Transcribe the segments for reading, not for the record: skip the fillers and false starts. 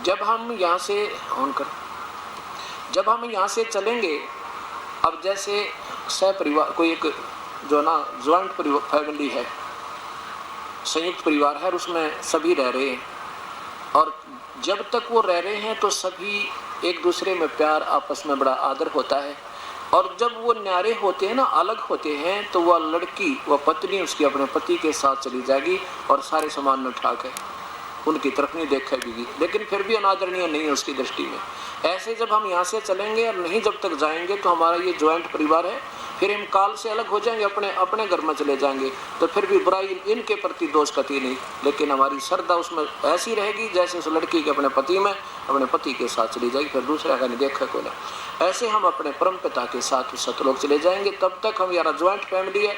जब हम यहाँ से जब हम यहाँ से चलेंगे, अब जैसे सहपरिवार कोई एक जो ना ज्वाइंट फैमिली है, संयुक्त परिवार है, और उसमें सभी रह रहे हैं, और जब तक वो रह रहे हैं तो सभी एक दूसरे में प्यार, आपस में बड़ा आदर होता है। और जब वो न्यारे होते हैं ना, अलग होते हैं, तो वह लड़की, वह पत्नी उसकी अपने पति के साथ चली जाएगी और सारे सामान में ठाक है, उनकी तरफ नहीं देखेगी, लेकिन फिर भी अनादरणीय नहीं है उसकी दृष्टि में। ऐसे जब हम यहाँ से चलेंगे और नहीं जब तक जाएंगे तो हमारा ये ज्वाइंट परिवार है, फिर हम काल से अलग हो जाएंगे, अपने अपने घर में चले जाएंगे, तो फिर भी बुराई इनके प्रति दोष कती नहीं, लेकिन हमारी श्रद्धा उसमें ऐसी रहेगी जैसे उस लड़की के अपने पति में, अपने पति के साथ चली जाएगी, फिर दूसरा का नहीं देखा को ना। ऐसे हम अपने परम पिता के साथ सतलोक चले जाएंगे। तब तक हम यारा ज्वाइंट फैमिली है,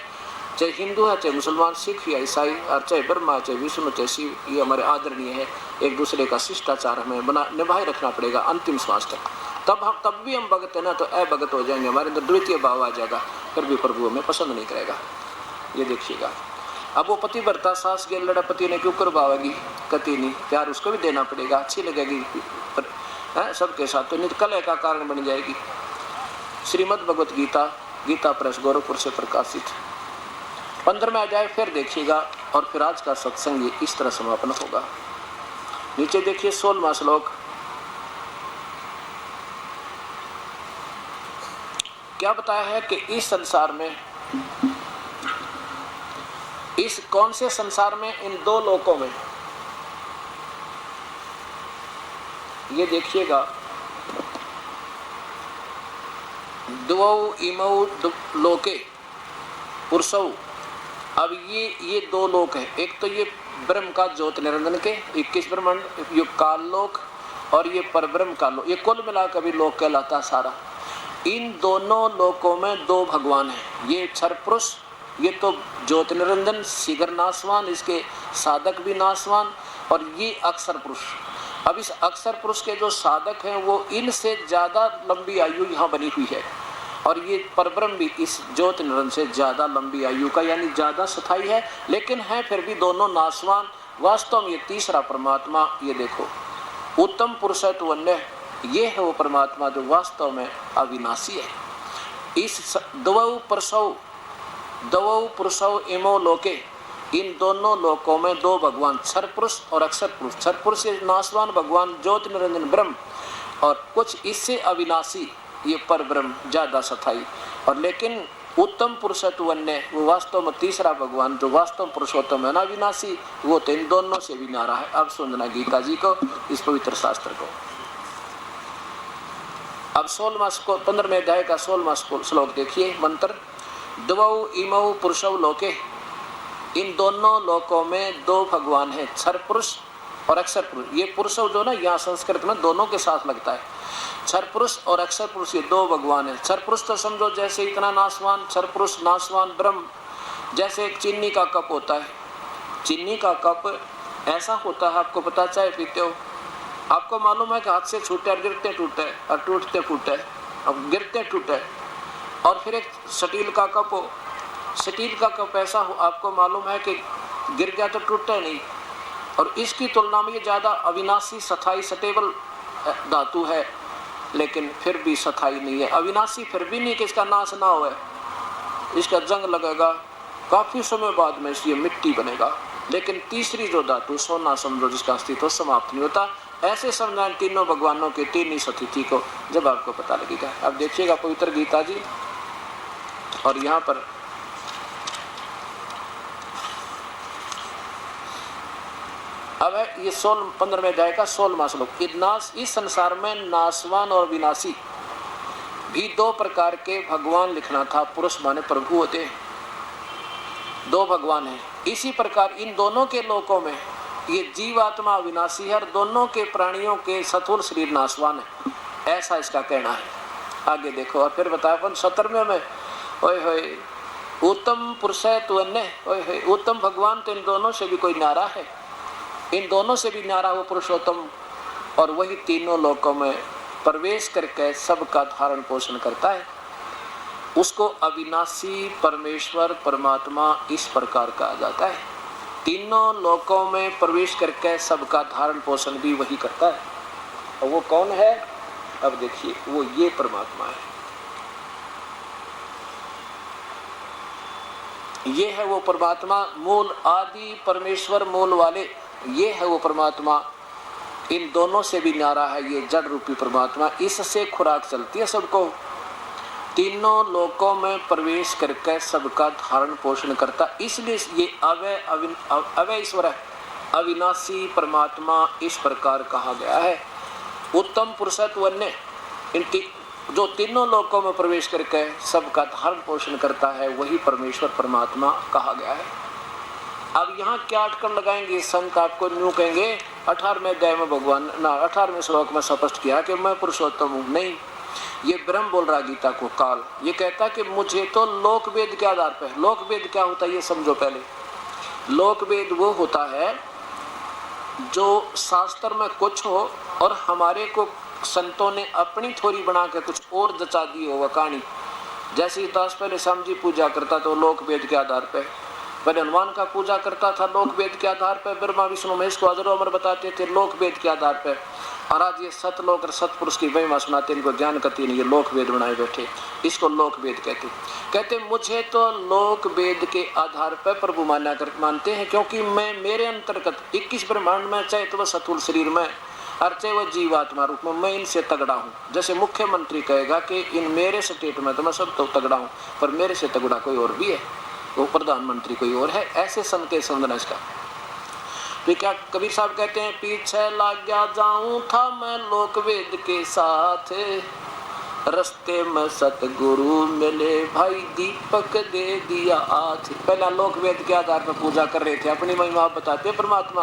चाहे हिंदू है, चाहे मुसलमान, सिख या ईसाई, और चाहे ब्रह्मा, चाहे विष्णु, चाहे शिव, ये हमारे आदरणीय है। एक दूसरे का शिष्टाचार हमें निभाए रखना पड़ेगा अंतिम श्वास तक। तब भी हम भगत है ना तो अभगत हो जाएंगे, हमारे अंदर द्वितीय भाव आ जाएगा, फिर भी प्रभु हमें पसंद नहीं करेगा। ये देखिएगा, अब वो पतिव्रता सास के लड़ा पति ने क्यों करवाएगी, कति नहीं, प्यार उसको भी देना पड़ेगा, अच्छी लगेगी सबके साथ, तो नित कलह का कारण बन जाएगी। श्रीमद् भगवत गीता, गीता प्रेस गोरखपुर से प्रकाशित 15वां अध्याय फिर देखिएगा, और फिर आज का सत्संग इस तरह समापन होगा। नीचे देखिए 16वां श्लोक, क्या बताया है कि इस संसार में, इस कौन से संसार में, इन दो लोकों में, ये देखिएगा, द्वौ इमौ लोके पुरुषौ। अब ये दो लोक है, एक तो ये ब्रह्म का ज्योत निरंजन के 21 ब्रह्मांड, ये काल लोक, और ये परब्रह्म का लोक, ये कुल मिलाकर भी लोक कहलाता सारा। इन दोनों लोकों में दो भगवान हैं, ये क्षर पुरुष, ये तो ज्योत निरंजन शीघ्र नाशवान, इसके साधक भी नाशवान, और ये अक्षर पुरुष। अब इस अक्षर पुरुष के जो साधक हैं वो इनसे ज्यादा लंबी आयु यहाँ बनी हुई है, और ये परब्रह्म भी इस ज्योत निरंजन से ज्यादा लंबी आयु का, यानी ज्यादा स्थायी है, लेकिन है फिर भी दोनों नाशवान। वास्तव में ये तीसरा परमात्मा, ये देखो उत्तम पुरुषत्व अन्य, ये है वो परमात्मा जो वास्तव में अविनाशी है। इस द्वौ पुरुषौ इमो लोके, इन दोनों लोकों में दो भगवान, क्षर पुरुष और अक्षर पुरुष। क्षर पुरुष से नाशवान भगवान ज्योति निरंजन ब्रह्म, और कुछ इससे अविनाशी ये पर ब्रह्म ज्यादा स्थायी, और लेकिन उत्तम पुरुषत्व अन्य, वो वास्तव में तीसरा भगवान जो वास्तव पुरुषोत्तम है, अविनाशी, वो तो इन दोनों से भी न्यारा है। अब सुनना गीता जी को, इस पवित्र शास्त्र को। अब 15वें अध्याय का 16वां श्लोक देखिए, मंत्र, द्वौ इमौ पुरुषौ लोके, इन दोनों लोकों में दो भगवान हैं, क्षर पुरुष और अक्षर पुरुष। ये पुरुष जो ना यहाँ संस्कृत में दोनों के साथ लगता है, क्षर पुरुष और अक्षर पुरुष, ये दो भगवान हैं। क्षर पुरुष तो समझो जैसे इतना नाशवान, क्षर पुरुष नाशवान ब्रह्म। जैसे एक चीनी का कप होता है, चीनी का कप ऐसा होता है, आपको पता, चाय पीते हो, आपको मालूम है कि हाथ से छूटे और गिरते टूटे और टूटते फूटे, अब गिरते टूटे। और फिर एक स्टील का कप हो, स्टील का कप ऐसा हो, आपको मालूम है कि गिर गया तो टूटे नहीं, और इसकी तुलना में ये ज़्यादा अविनाशी स्थायी स्टेबल धातु है, लेकिन फिर भी स्थायी नहीं है। अविनाशी फिर भी नहीं कि इसका नाश ना हो, इसका जंग लगेगा, काफ़ी समय बाद में ये मिट्टी बनेगा। लेकिन तीसरी जो धातु सोना समझो, जिसका अस्तित्व समाप्त नहीं होता, ऐसे समझाएं तीनों भगवानों के तीन ही स्थिति को, जब आपको पता लगेगा। अब देखिएगा पवित्र गीता जी, और यहाँ पर अब है ये 15वें अध्याय का 16वां श्लोक। इस संसार में नाशवान और विनाशी भी दो प्रकार के भगवान लिखना था। पुरुष माने प्रभु होते हैं, दो भगवान हैं। इसी प्रकार इन दोनों के लोकों में ये जीवात्मा अविनाशी है, और दोनों के प्राणियों के स्थूल शरीर नाशवान है, ऐसा इसका कहना है। आगे देखो, और फिर बताया 17वें में, ओए होए उत्तम पुरुष है तो अन्य, ओए होए उत्तम भगवान तो इन दोनों से भी कोई न्यारा है, इन दोनों से भी न्यारा वो पुरुषोत्तम, और वही तीनों लोकों में प्रवेश करके सबका धारण पोषण करता है। उसको अविनाशी परमेश्वर परमात्मा इस प्रकार कहा जाता है। तीनों लोकों में प्रवेश करके सबका धारण पोषण भी वही करता है। और वो कौन है? अब देखिए, वो ये परमात्मा है, ये है वो परमात्मा, मूल आदि परमेश्वर मूल वाले, ये है वो परमात्मा। इन दोनों से भी न्यारा है ये जड़ रूपी परमात्मा, इससे खुराक चलती है सबको। तीनों लोकों में प्रवेश करके सबका धारण पोषण करता, इसलिए ये अवय ईश्वर है, अविनाशी परमात्मा इस प्रकार कहा गया है। उत्तम पुरुषत्व अन्य, जो तीनों लोकों में प्रवेश करके सबका धारण पोषण करता है, वही परमेश्वर परमात्मा कहा गया है। अब यहाँ क्या अटकल लगाएंगे संत? आपको न्यू कहेंगे 18वें अध्याय में भगवान ना 18वें श्लोक में स्पष्ट किया कि मैं पुरुषोत्तम हूँ। नहीं, ये ब्रह्म बोल रहा गीता को, काल ये कहता कि मुझे तो लोक वेद के आधार पर, लोक वेद क्या होता है ये समझो पहले। लोक वेद वो होता है जो शास्त्र में कुछ हो और हमारे को संतों ने अपनी थोड़ी बना के कुछ और जचा दी हो वह कहानी। जैसे दास पहले श्याम जी पूजा करता तो लोक वेद के आधार पे, पहले हनुमान का पूजा करता था लोक वेद के आधार पे, ब्रह्मा विष्णु महेश को अजर अमर बताते थे लोक वेद के आधार पे। और आज ये सतलोक और सतपुरुष की महिमा सुनाते, इनको ज्ञान करती नहीं, ये लोक वेद बनाए बैठे, इसको लोक वेद कहते मुझे तो लोक वेद के आधार पर प्रभु मानते हैं, क्योंकि मैं मेरे अंतर्गत 21 ब्रह्मांड में, चाहे तो वह स्थूल शरीर में और चाहे वह जीवात्मा रूप में, मैं इनसे तगड़ा हूँ। जैसे मुख्यमंत्री कहेगा कि इन मेरे स्टेट में तो मैं सब तो तगड़ा हूँ, पर मेरे से तगड़ा कोई और भी है, वो प्रधानमंत्री कोई और है, ऐसे संकेत समझना इसका। तो क्या कबीर साहब कहते हैं, पीछे लग गया जाऊं था मैं लोक वेद के साथ, रस्ते में सतगुरु मिले भाई दीपक दे दिया हाथ। पहला लोक वेद के आधार पर पूजा कर रहे थे, अपनी महिमा बताते परमात्मा,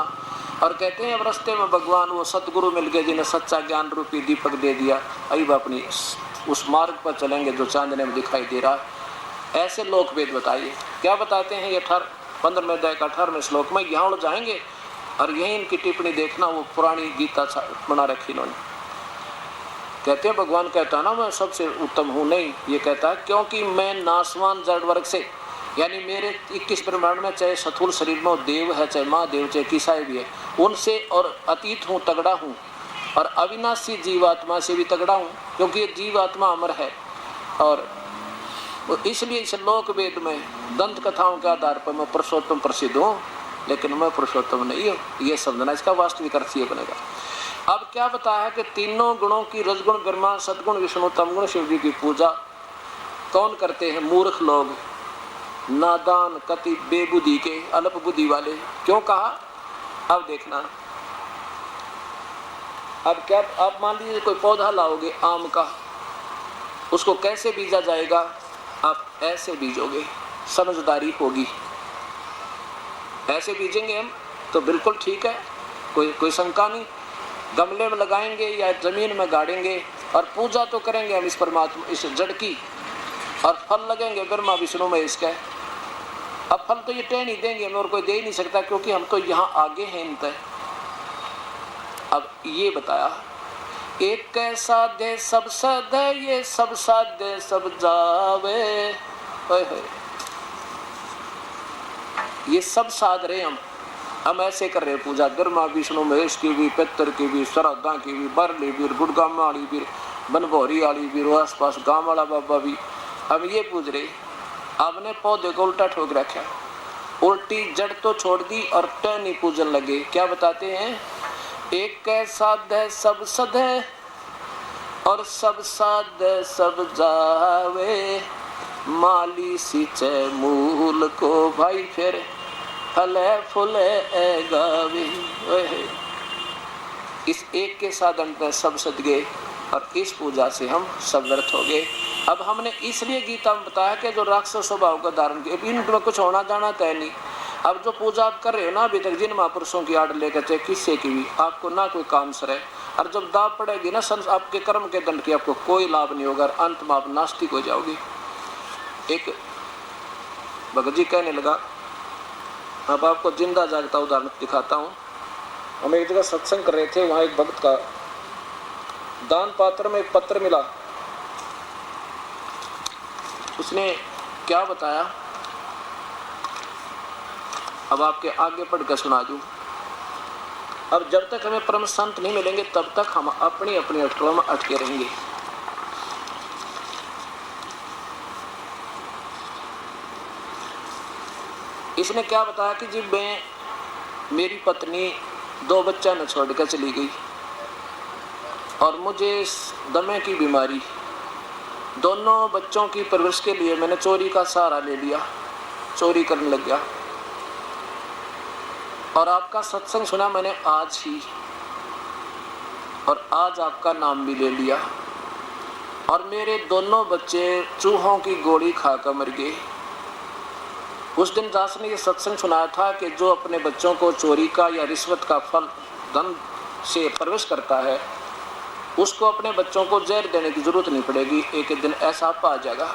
और कहते हैं अब रस्ते में भगवान वो सतगुरु मिल गए जिन्हें सच्चा ज्ञान रूपी दीपक दे दिया, अब अपनी उस मार्ग पर चलेंगे जो चांदने में दिखाई दे रहा है। ऐसे लोक वेद बताइए क्या बताते हैं। ये 15वें अध्याय का 18वें श्लोक में यहाँ उड़ जाएंगे और यही इनकी टिप्पणी देखना, वो पुरानी गीता बना रखी इन्होंने। कहते हैं भगवान कहता ना मैं सबसे उत्तम हूँ, नहीं, ये कहता है क्योंकि मैं नासवान जड़ वर्ग से, यानी मेरे 21 ब्रह्मांड में चाहे स्थूल शरीर में देव है, चाहे महादेव, चाहे किसाई भी है, उनसे और अतीत हूँ, तगड़ा हूँ, और अविनाशी जीवात्मा से भी तगड़ा हूँ, क्योंकि ये जीवात्मा अमर है। और इसलिए इस लोक वेद में दंत कथाओं के आधार पर मैं पुरुषोत्तम प्रसिद्ध हूँ, लेकिन मैं पुरुषोत्तम नहीं हूँ, ये समझना, इसका वास्तविक अर्थ ये बनेगा। अब क्या बताया कि तीनों गुणों की, रजगुण ब्रह्मा, सदगुण विष्णु, तमगुण शिव जी की पूजा कौन करते हैं? मूर्ख लोग, नादान, कति बेबुद्धि के, अल्प बुद्धि वाले। क्यों कहा? अब देखना, अब क्या, आप मान लीजिए कोई पौधा लाओगे आम का, उसको कैसे बीजा जाएगा? आप ऐसे बीजोगे, समझदारी होगी, ऐसे बीजेंगे हम तो बिल्कुल ठीक है, कोई शंका नहीं। गमले में लगाएंगे या जमीन में गाड़ेंगे और पूजा तो करेंगे हम इस परमात्मा, इस जड़ की, और फल लगेंगे ब्रह्मा विष्णु में इसका। अब फल तो ये तय नहीं देंगे हमें, और कोई दे ही नहीं सकता, क्योंकि हम तो यहाँ आगे हैं इन तय। अब ये बताया, एक साधे सब सदे, ये सब साधे सब जावे, ये सब साध रहे हम ऐसे कर रहे पूजा, ब्रह्मा विष्णु महेश की भी, पितर की भी, श्रद्धा की भी, बरली भी, गुड़गाम वाली भी, बनभौरी वाली भी, आस पास गाँव वाला बाबा भी, हम ये पूज रहे। आपने पौधे को उल्टा ठोक रखा, उल्टी जड़ तो छोड़ दी और टहनी पूजन लगे। क्या बताते हैं? एक साध सब सधे और सब साध सब जावे, माली सिंचे मूल को भाई फिर फले फुले गावे। इस एक के साधन पर सब सद गए और इस पूजा से हम सब व्यर्थ हो गए। अब हमने इसलिए गीता में बताया कि जो राक्षस स्वभाव का धारण किया, इनमें कुछ होना जाना तय नहीं। अब जो पूजा आप कर रहे हो ना अभी तक, जिन महापुरुषों की आड़ लेकर, चाहे किससे की भी, आपको ना कोई काम सरे, और जब दाब पड़ेगी ना आपके कर्म के दंड की, आपको कोई लाभ नहीं होगा, अंत में आप नास्तिक हो जाओगे। एक भगत जी कहने लगा, अब आपको जिंदा जागता उदाहरण दिखाता हूँ। हम एक जगह सत्संग कर रहे थे, वहाँ एक भक्त का दान पात्र में एक पत्र मिला। उसने क्या बताया, अब आपके आगे पढ़कर सुना दूं। अब जब तक हमें परम संत नहीं मिलेंगे तब तक हम अपनी अपनी अटकलों में अटके रहेंगे। इसने क्या बताया कि जी मेरी पत्नी 2 बच्चा न छोड़कर चली गई और मुझे दमे की बीमारी, दोनों बच्चों की परवरिश के लिए मैंने चोरी का सहारा ले लिया, चोरी करने लग गया। और आपका सत्संग सुना मैंने आज ही, और आज आपका नाम भी ले लिया, और मेरे दोनों बच्चे चूहों की गोली खाकर मर गए। उस दिन दास ने ये सत्संग सुनाया था कि जो अपने बच्चों को चोरी का या रिश्वत का फल धन से परवरिश करता है उसको अपने बच्चों को जहर देने की जरूरत नहीं पड़ेगी, एक दिन ऐसा आप आ जाएगा।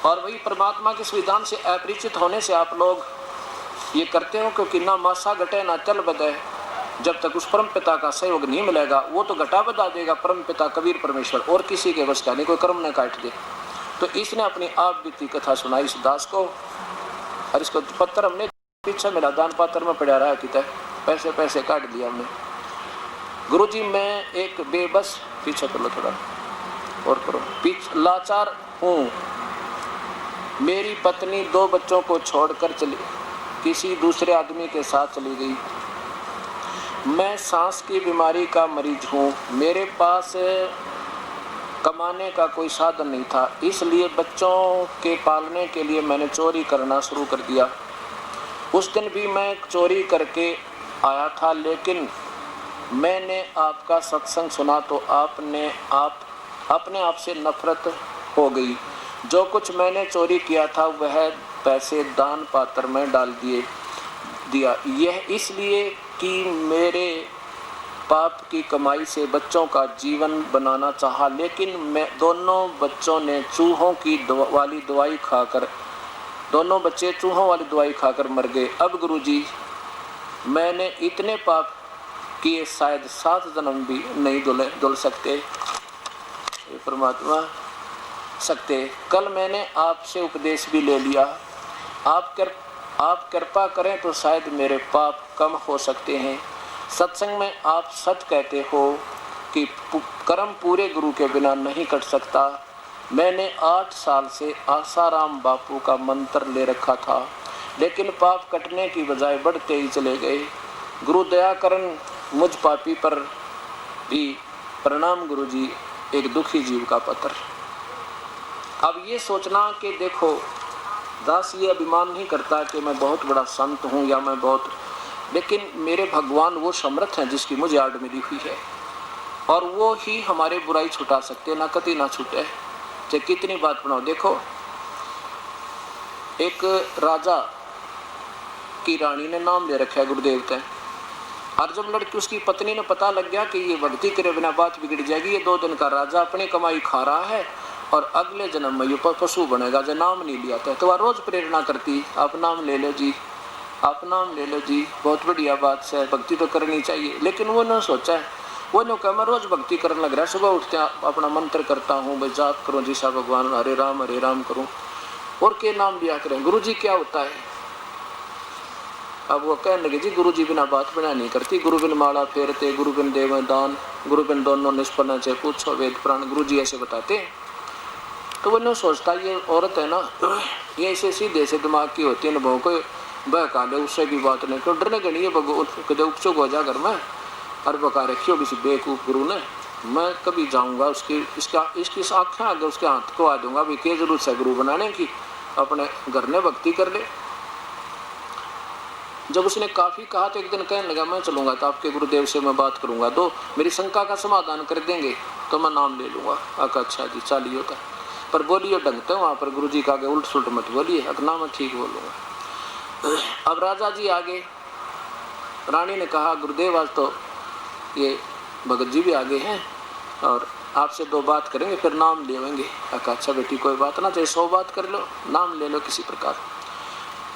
और वही परमात्मा के विधान से अपरिचित होने से आप लोग ये करते हो, क्योंकि ना मासा घटे ना चल बदे। जब तक उस परम पिता का सहयोग नहीं मिलेगा वो तो घटा बता देगा, परम पिता कबीर परमेश्वर, और किसी के वश का नहीं, कोई कर्म न काट दे। तो इसने अपनी आप बीती कथा सुनाई इस दास को, और इसको पत्थर हमने पीछे मिला दान पात्र में पड़ा रहा कि पैसे पैसे काट दिया हमने। गुरुजी मैं एक बेबस, पीछे कर लो थोड़ा और करो, लाचार हूँ। मेरी पत्नी 2 बच्चों को छोड़कर चली, किसी दूसरे आदमी के साथ चली गई। मैं सांस की बीमारी का मरीज हूँ, मेरे पास कमाने का कोई साधन नहीं था, इसलिए बच्चों के पालने के लिए मैंने चोरी करना शुरू कर दिया। उस दिन भी मैं चोरी करके आया था, लेकिन मैंने आपका सत्संग सुना तो अपने आप से नफरत हो गई। जो कुछ मैंने चोरी किया था वह पैसे दान पात्र में डाल दिया। यह इसलिए कि मेरे पाप की कमाई से बच्चों का जीवन बनाना चाहा, लेकिन मैं दोनों बच्चों ने चूहों वाली दवाई खाकर, दोनों बच्चे चूहों वाली दवाई खाकर मर गए। अब गुरुजी मैंने इतने पाप किए शायद 7 जन्म भी नहीं धुल सकते, परमात्मा सकते। कल मैंने आपसे उपदेश भी ले लिया, आप कृपा करें तो शायद मेरे पाप कम हो सकते हैं। सत्संग में आप सच कहते हो कि कर्म पूरे गुरु के बिना नहीं कट सकता। मैंने 8 साल से आसाराम बापू का मंत्र ले रखा था, लेकिन पाप कटने की बजाय बढ़ते ही चले गए। गुरु दया करन मुझ पापी पर भी। प्रणाम गुरुजी, एक दुखी जीव का पत्र। अब ये सोचना कि देखो दास ये अभिमान नहीं करता कि मैं बहुत बड़ा संत हूँ या मैं बहुत, लेकिन मेरे भगवान वो समर्थ हैं जिसकी मुझे आड़ मिली हुई है, और वो ही हमारे बुराई छुटा सकते, ना कति ना छूटे, चाहे कितनी बात बनाओ। देखो एक राजा की रानी ने नाम ले रखा है गुरुदेव का, और जब लड़की उसकी पत्नी ने पता लग गया कि ये भक्ति करे बिना बात बिगड़ जाएगी, ये 2 दिन का राजा अपनी कमाई खा रहा है और अगले जन्म में ये पशु बनेगा, जो नाम नहीं लिया था। तो वह रोज प्रेरणा करती, आप नाम ले लो जी, आप नाम ले लो जी, बहुत बढ़िया बात है, भक्ति तो करनी चाहिए। लेकिन वो ने सोचा है, वो ने कहा मैं रोज भक्ति करने लग रहा है, सुबह उठते अपना मंत्र करता हूँ, भाई जाप करूँ जी सा भगवान, हरे राम करूँ, और के नाम लिया करें। गुरु जी क्या होता है? अब वो कहने लगे जी गुरु जी बिना बात बना नहीं करती, गुरु बिन माला फेरते, गुरु बिन देव दान, गुरु बिन दोनों निष्पन्न से पूछो वेद पुराण, गुरु जी ऐसे बताते हैं। तो वो नहीं सोचता ये औरत है ना, ये ऐसे सीधे से दिमाग की होती है ना, बहु को बहका ले, उससे भी बात नहीं तो डरने के लिए कदे उपचुक हो जा घर में, और बका रखी हो किसी बेवकूफ़ गुरु ने, मैं कभी जाऊंगा इसकी आँखें आगे उसके हाथ को आ दूंगा, भाई क्या जरूरत है गुरु बनाने की, अपने घर में भक्ति कर ले। जब उसने काफ़ी कहा तो एक दिन कहने लगा मैं चलूँगा तो आपके गुरुदेव से मैं बात करूँगा, तो मेरी शंका का समाधान कर देंगे तो मैं नाम ले लूँगा। आका अच्छा जी चालिए होता, पर बोलिए ढंगते वहाँ पर गुरु जी का आगे उल्ट सुल्ट मत बोलिए, अगना मैं ठीक बोलूँगा। अब राजा जी आगे, रानी ने कहा गुरुदेव आज तो ये भगत जी भी आगे हैं और आपसे 2 बात करेंगे फिर नाम लेवेंगे। आका अच्छा बेटी कोई बात ना, चाहे 100 बात कर लो, नाम ले लो किसी प्रकार।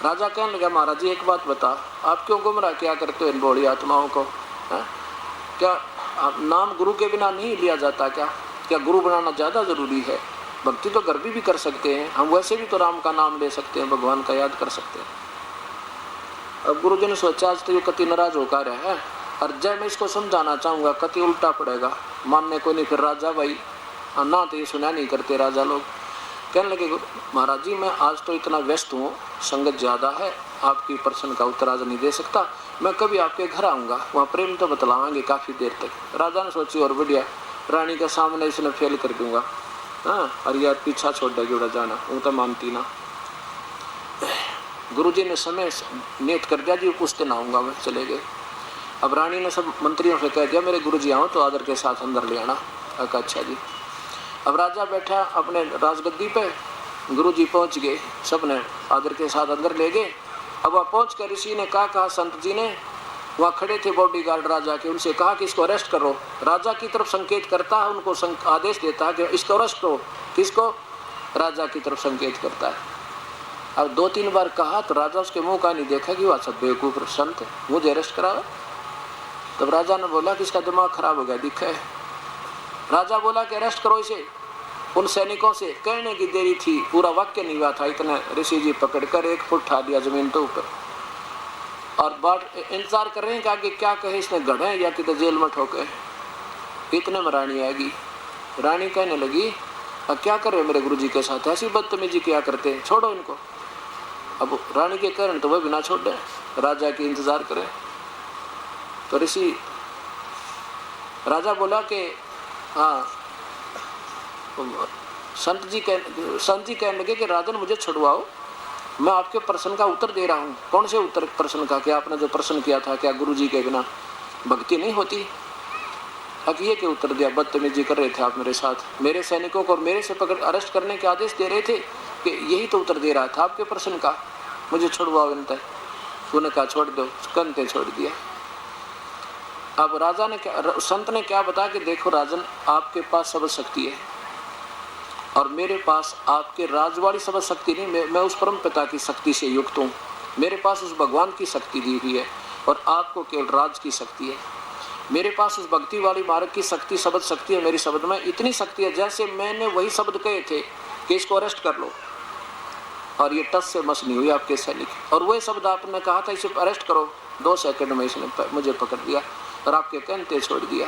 राजा कहने लगा महाराज जी एक बात बता, आप क्यों गुमराह क्या करते हो इन बौड़ी आत्माओं को? है क्या आप नाम गुरु के बिना नहीं लिया जाता? क्या गुरु बनाना ज़्यादा ज़रूरी है? भक्ति तो घर भी कर सकते हैं हम, वैसे भी तो राम का नाम ले सकते हैं, भगवान का याद कर सकते हैं। अब गुरुजी ने सोचा आज तो ये कति नाराज होकर है, और जब मैं इसको समझाना चाहूंगा कति उल्टा पड़ेगा, मानने को नहीं। फिर राजा भाई ना तो ये सुना नहीं करते राजा लोग। कहने लगे महाराज जी मैं आज तो इतना व्यस्त हूँ, संगत ज़्यादा है, आपकी प्रश्न का उत्तर आज नहीं दे सकता, मैं कभी आपके घर आऊँगा, वहाँ प्रेम तो बतलावाएंगे काफ़ी देर तक। राजा ने सोची और बढ़िया, रानी के सामने इसने फेल कर दूंगा, हाँ, और यार पीछा छोड़ देगी उड़ा जाना, वो तो मानती ना। गुरुजी ने समय नेत कर दिया जी उस दिन आऊँगा मैं, चले गए। अब रानी ने सब मंत्रियों से कह दिया मेरे गुरुजी आओ तो आदर के साथ अंदर ले आना। अच्छा जी। अब राजा बैठा अपने राजगद्दी पे, गुरुजी पहुंच गए, सब ने आदर के साथ अंदर ले गए। अब वह पहुंच कर ऋषि ने कहा संत जी ने, वहाँ खड़े थे बॉडीगार्ड राजा के, उनसे कहा कि इसको अरेस्ट करो। राजा की तरफ संकेत करता है, उनको आदेश देता है कि इसको अरेस्ट करो। किसको? राजा की तरफ संकेत करता है। अब 2-3 बार कहा तो राजा उसके मुंह का नहीं देखा कि वह सब बेवकूफ संत है, मुझे अरेस्ट करा। तब राजा ने बोला कि इसका दिमाग खराब हो गया, दिखा है। राजा बोला कि अरेस्ट करो इसे। उन सैनिकों से कहने की देरी थी, पूरा वाक्य नहीं हुआ था, इतना ऋषि जी पकड़कर 1 फुट उठा दिया जमीन तो ऊपर, और बाट इंतजार कर रहे हैं कि आगे क्या कहे, इसने गढ़े या किधर जेल में ठोके। इतने में रानी आएगी। रानी कहने लगी क्या कर रहे हो मेरे गुरुजी के साथ, ऐसी बदतमीजी क्या करते हैं, छोड़ो इनको। अब रानी के कारण तो वह बिना छोड़ दे, राजा की इंतजार करें। तो ऋषि राजा बोला कि हाँ, संत जी कहने लगे कि राजन मुझे छुड़वाओ, मैं आपके प्रश्न का उत्तर दे रहा हूँ। कौन से उत्तर प्रश्न का? कि आपने जो प्रश्न किया था, क्या गुरुजी के बिना भक्ति नहीं होती? अब ये क्या उत्तर दिया, बदतमीजी कर रहे थे आप मेरे साथ, मेरे सैनिकों को और मेरे से पकड़ अरेस्ट करने के आदेश दे रहे थे, कि यही तो उत्तर दे रहा था आपके प्रश्न का, मुझे छुड़वाओ इनते। उन्होंने कहा छोड़ दो, कंते छोड़ दिया। अब राजा ने संत ने क्या बताया कि देखो राजन, आपके पास सब शक्ति है और मेरे पास आपके राजवाड़ी सब शक्ति नहीं, मैं उस परम पिता की शक्ति से युक्त हूँ, मेरे पास उस भगवान की शक्ति दी हुई है और आपको केवल राज की शक्ति है। मेरे पास उस भक्ति वाली मार्ग की शक्ति, शब्द शक्ति है मेरी शब्द में, इतनी शक्ति है जैसे मैंने वही शब्द कहे थे कि इसको अरेस्ट कर लो और ये टस से मस नहीं हुई आपके सैनिक, और वही शब्द आपने कहा था इसे अरेस्ट करो, 2 सेकंड में इसने मुझे पकड़ दिया और आपके कहते छोड़ दिया,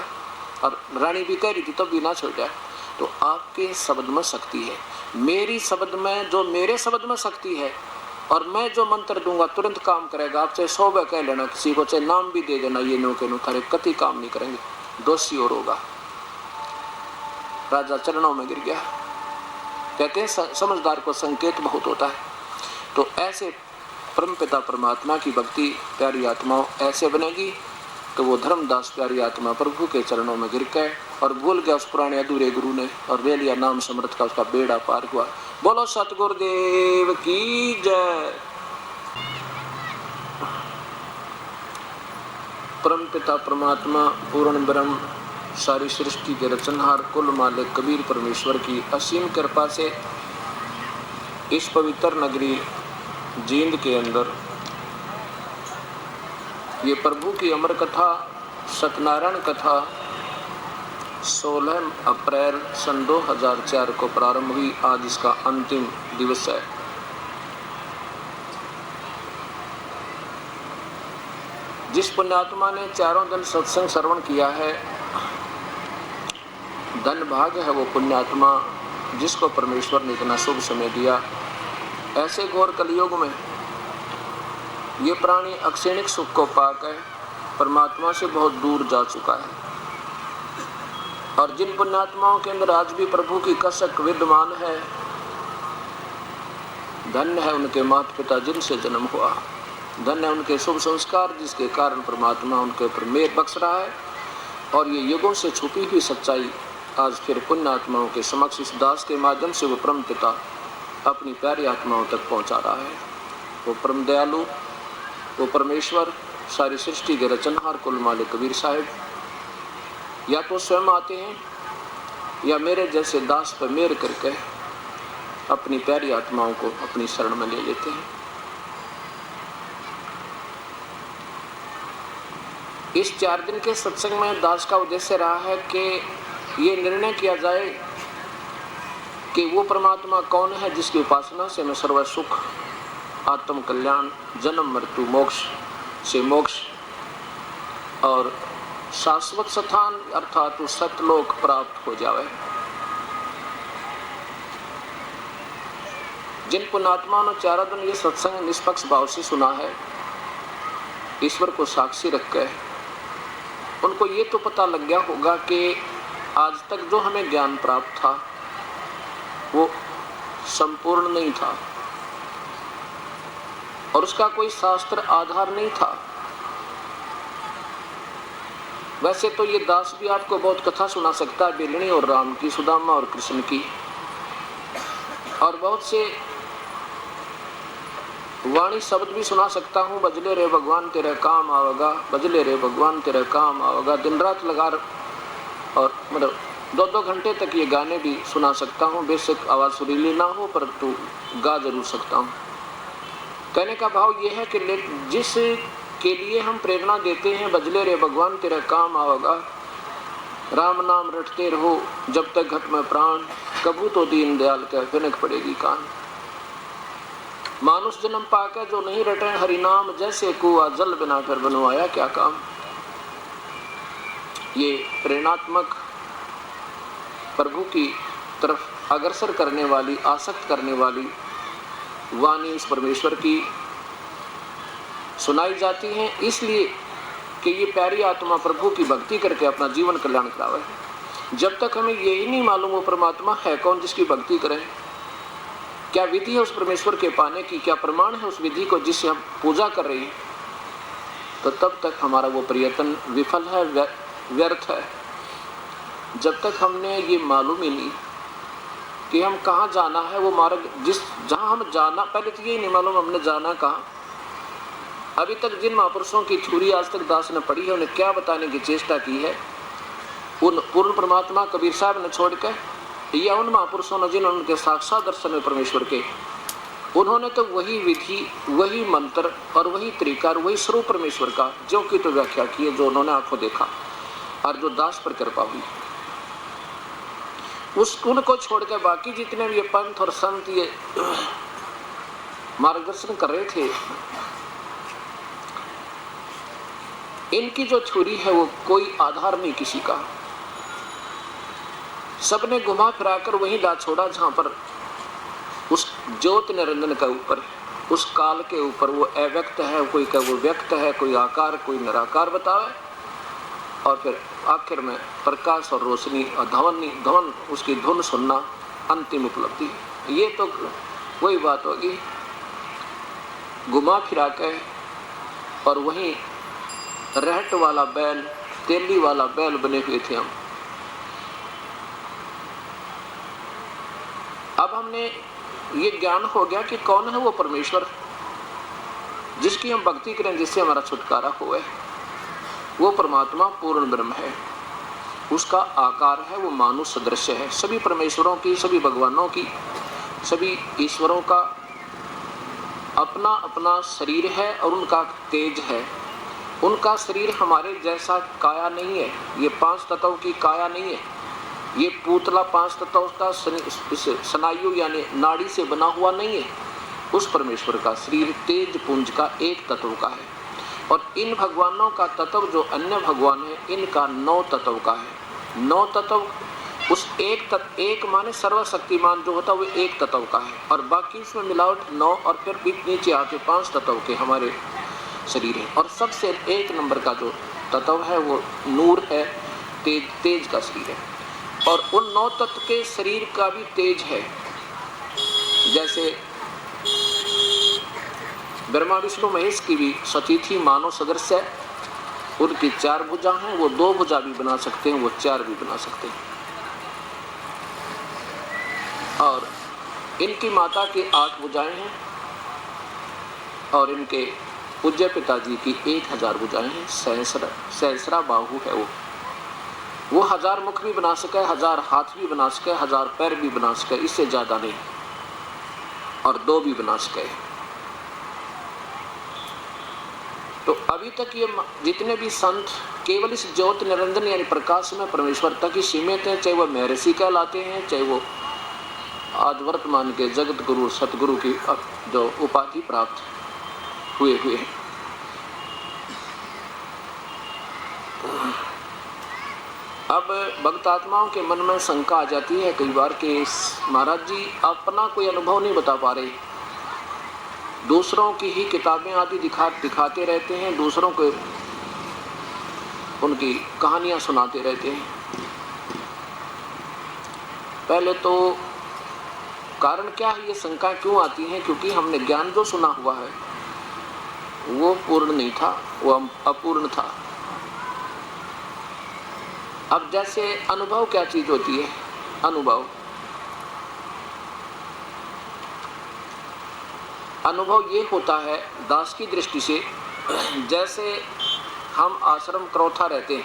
और रानी भी कह रही थी तब भी ना छोड़ा। तो आपके शब्द में शक्ति है, मेरी शब्द में, जो मेरे शब्द में शक्ति है, और मैं जो मंत्र दूंगा तुरंत काम करेगा। आप चाहे 100 बार कह लेना किसी को, चाहे नाम भी दे देना, ये नो के नो थारे कति काम नहीं करेंगे, दोषी और होगा। राजा चरणों में गिर गया। कहते हैं समझदार को संकेत बहुत होता है। तो ऐसे परमपिता परमात्मा की भक्ति प्यारी आत्माओं ऐसे बनेगी तो वो धर्मदास प्यारी आत्मा प्रभु के चरणों में गिर गए और भूल गया उस पुराने अधूरे गुरु ने, और ले लिया नाम समर्थ का, उसका बेड़ा पार हुआ। बोलो सतगुरुदेव की जय। परमपिता परमात्मा पूर्ण ब्रह्म सारी सृष्टि के रचनहार कुल मालिक कबीर परमेश्वर की असीम कृपा से इस पवित्र नगरी जींद के अंदर ये प्रभु की अमर कथा सत्यनारायण कथा 16 अप्रैल सन 2004 को प्रारंभ हुई। आज इसका अंतिम दिवस है। जिस पुण्यात्मा ने चारों दिन सत्संग श्रवण किया है, धन भाग है वो पुण्यात्मा जिसको परमेश्वर ने इतना शुभ समय दिया। ऐसे घोर कलयुग में ये प्राणी अक्षणिक सुख को पाकर परमात्मा से बहुत दूर जा चुका है, और जिन पुण्यात्माओं के अंदर आज भी प्रभु की कसक विद्यमान है, धन्य है उनके माता पिता जिनसे जन्म हुआ, धन्य है उनके शुभ संस्कार जिसके कारण परमात्मा उनके ऊपर मेहर बख्श रहा है। और ये युगों से छुपी हुई सच्चाई आज फिर पुण्यात्माओं के समक्ष इस दास के माध्यम से वो परम पिता अपनी प्यारी आत्माओं तक पहुंचा रहा है। वो परम दयालु, वो परमेश्वर सारी सृष्टि के रचनहार कुल मालिक कबीर साहिब या तो स्वयं आते हैं या मेरे जैसे दास पर मेहर करके अपनी प्यारी आत्माओं को अपनी शरण में ले लेते हैं। इस 4 दिन के सत्संग में दास का उद्देश्य रहा है कि ये निर्णय किया जाए कि वो परमात्मा कौन है जिसकी उपासना से हमें सर्व सुख, आत्म कल्याण, जन्म मृत्यु मोक्ष से मोक्ष और शाश्वत स्थान अर्थात तो सतलोक प्राप्त हो जावे। जिन पुण्यात्माओं ने चारों दिन ये सत्संग निष्पक्ष भाव से सुना है, ईश्वर को साक्षी रखकर, उनको ये तो पता लग गया होगा कि आज तक जो हमें ज्ञान प्राप्त था वो संपूर्ण नहीं था और उसका कोई शास्त्र आधार नहीं था। वैसे तो ये दास भी आपको बहुत कथा सुना सकता है, बेलनी और राम की, सुदामा और कृष्ण की, और बहुत से वाणी शब्द भी सुना सकता हूँ। बजले रे भगवान तेरे काम आवेगा, बजले रे भगवान तेरे काम आवेगा। दिन रात लगा और मतलब 2-2 घंटे तक ये गाने भी सुना सकता हूँ। बेशक आवाज़ सुरीली ना हो परंतु गा जरूर सकता हूँ। कहने का भाव ये है कि जिस के लिए हम प्रेरणा देते हैं, बजले रे भगवान तेरा काम आवेगा, राम नाम रटते रहो जब तक घट में प्राण, कबू तो दीन दयाल कह फिनक पड़ेगी कान। मानुष जन्म पाकर जो नहीं रटे हरि नाम, जैसे कुआ जल बिना कर बनवाया क्या काम। ये प्रेरणात्मक प्रभु की तरफ अग्रसर करने वाली, आसक्त करने वाली वाणी उस परमेश्वर की सुनाई जाती हैं, इसलिए कि ये प्यारी आत्मा प्रभु की भक्ति करके अपना जीवन कल्याण करावे। जब तक हमें यही नहीं मालूम वो परमात्मा है कौन जिसकी भक्ति करें, क्या विधि है उस परमेश्वर के पाने की, क्या प्रमाण है उस विधि को जिससे हम पूजा कर रहे हैं, तो तब तक हमारा वो प्रयत्न विफल है, व्यर्थ है। जब तक हमने ये मालूम ही नहीं कि हम कहाँ जाना है, वो मार्ग जहाँ हम जाना, पहले तो यही नहीं मालूम हमने जाना कहाँ। अभी तक जिन महापुरुषों की थ्योरी आज तक दास ने पढ़ी है, उन्हें क्या बताने की चेष्टा की है, उन पूर्ण परमात्मा कबीर साहब ने छोड़कर, या उन महापुरुषों ने जिन्होंने उनके साक्षात दर्शन में परमेश्वर के, उन्होंने तो वही विधि, वही मंत्र और वही तरीका और वही स्वरूप परमेश्वर का जो की तो व्याख्या की है, जो उन्होंने आंखों देखा और जो दास पर कृपा हुई। उनको छोड़कर बाकी जितने भी ये पंथ और संत ये मार्गदर्शन कर रहे थे, इनकी जो थ्योरी है वो कोई आधार नहीं किसी का। सबने घुमा फिराकर वही ला छोड़ा जहां पर उस ज्योत निरंजन के ऊपर, उस काल के ऊपर वो अव्यक्त है, कोई का वो व्यक्त है, कोई आकार कोई निराकार बतावे, और फिर आखिर में प्रकाश और रोशनी और धवन उसकी धुन सुनना अंतिम उपलब्धि। ये तो वही बात होगी, घुमा फिरा के और वहीं रहट वाला बैल, तेली वाला बैल बने हुए थे हम। अब हमने ये ज्ञान हो गया कि कौन है वो परमेश्वर जिसकी हम भक्ति करें, जिससे हमारा छुटकारा होए। वो परमात्मा पूर्ण ब्रह्म है, उसका आकार है वो मानुष सदृश्य है। सभी परमेश्वरों की, सभी भगवानों की, सभी ईश्वरों का अपना अपना शरीर है और उनका तेज है। उनका शरीर हमारे जैसा काया नहीं है, ये 5 तत्वों की काया नहीं है, ये पूतला 5 तत्वों का स्नायु यानी नाड़ी से बना हुआ नहीं है। उस परमेश्वर का शरीर तेज पुंज का एक तत्व का है, और इन भगवानों का तत्व जो अन्य भगवान है इनका 9 तत्व का है। 9 तत्व उस एक माने सर्वशक्तिमान जो होता है वो एक तत्व का है, और बाकी इसमें मिलावट 9 और फिर नीचे आके 5 तत्व के हमारे शरीर है। और सबसे 1 नंबर का जो तत्व है वो नूर है, तेज का शरीर है। और उन 9 तत्व के शरीर का भी तेज है। जैसे ब्रह्मा विष्णु महेश की भी सतीथि मानव सदृश है, उनकी 4 भुजा हैं, वो 2 भुजा भी बना सकते हैं, वो 4 भी बना सकते हैं। और इनकी माता की 8 भुजाएं हैं, और इनके पूज्य पिताजी की 1000 भुजाएं हैं। सहस्रा बाहु है वो 1000 मुख भी बना सके, 1000 हाथ भी बना सके, 1000 पैर भी बना सके, इससे ज्यादा नहीं, और 2 भी बना सके। तो अभी तक ये जितने भी संत केवल इस ज्योत निरंजन यानी प्रकाश में परमेश्वर तक ही सीमित हैं, चाहे वो महर्षि कहलाते हैं, चाहे वो आज वर्तमान के जगत गुरु सतगुरु की जो उपाधि प्राप्त हुए हैं। अब भक्त आत्माओं के मन में शंका आ जाती है कई बार कि महाराज जी अपना कोई अनुभव नहीं बता पा रहे, दूसरों की ही किताबें आदि दिखाते रहते हैं, दूसरों को उनकी कहानियां सुनाते रहते हैं। पहले तो कारण क्या है, ये शंका क्यों आती है? क्योंकि हमने ज्ञान जो सुना हुआ है वो पूर्ण नहीं था, वो अपूर्ण था। अब जैसे अनुभव क्या चीज होती है? अनुभव ये होता है दास की दृष्टि से, जैसे हम आश्रम करौथा रहते हैं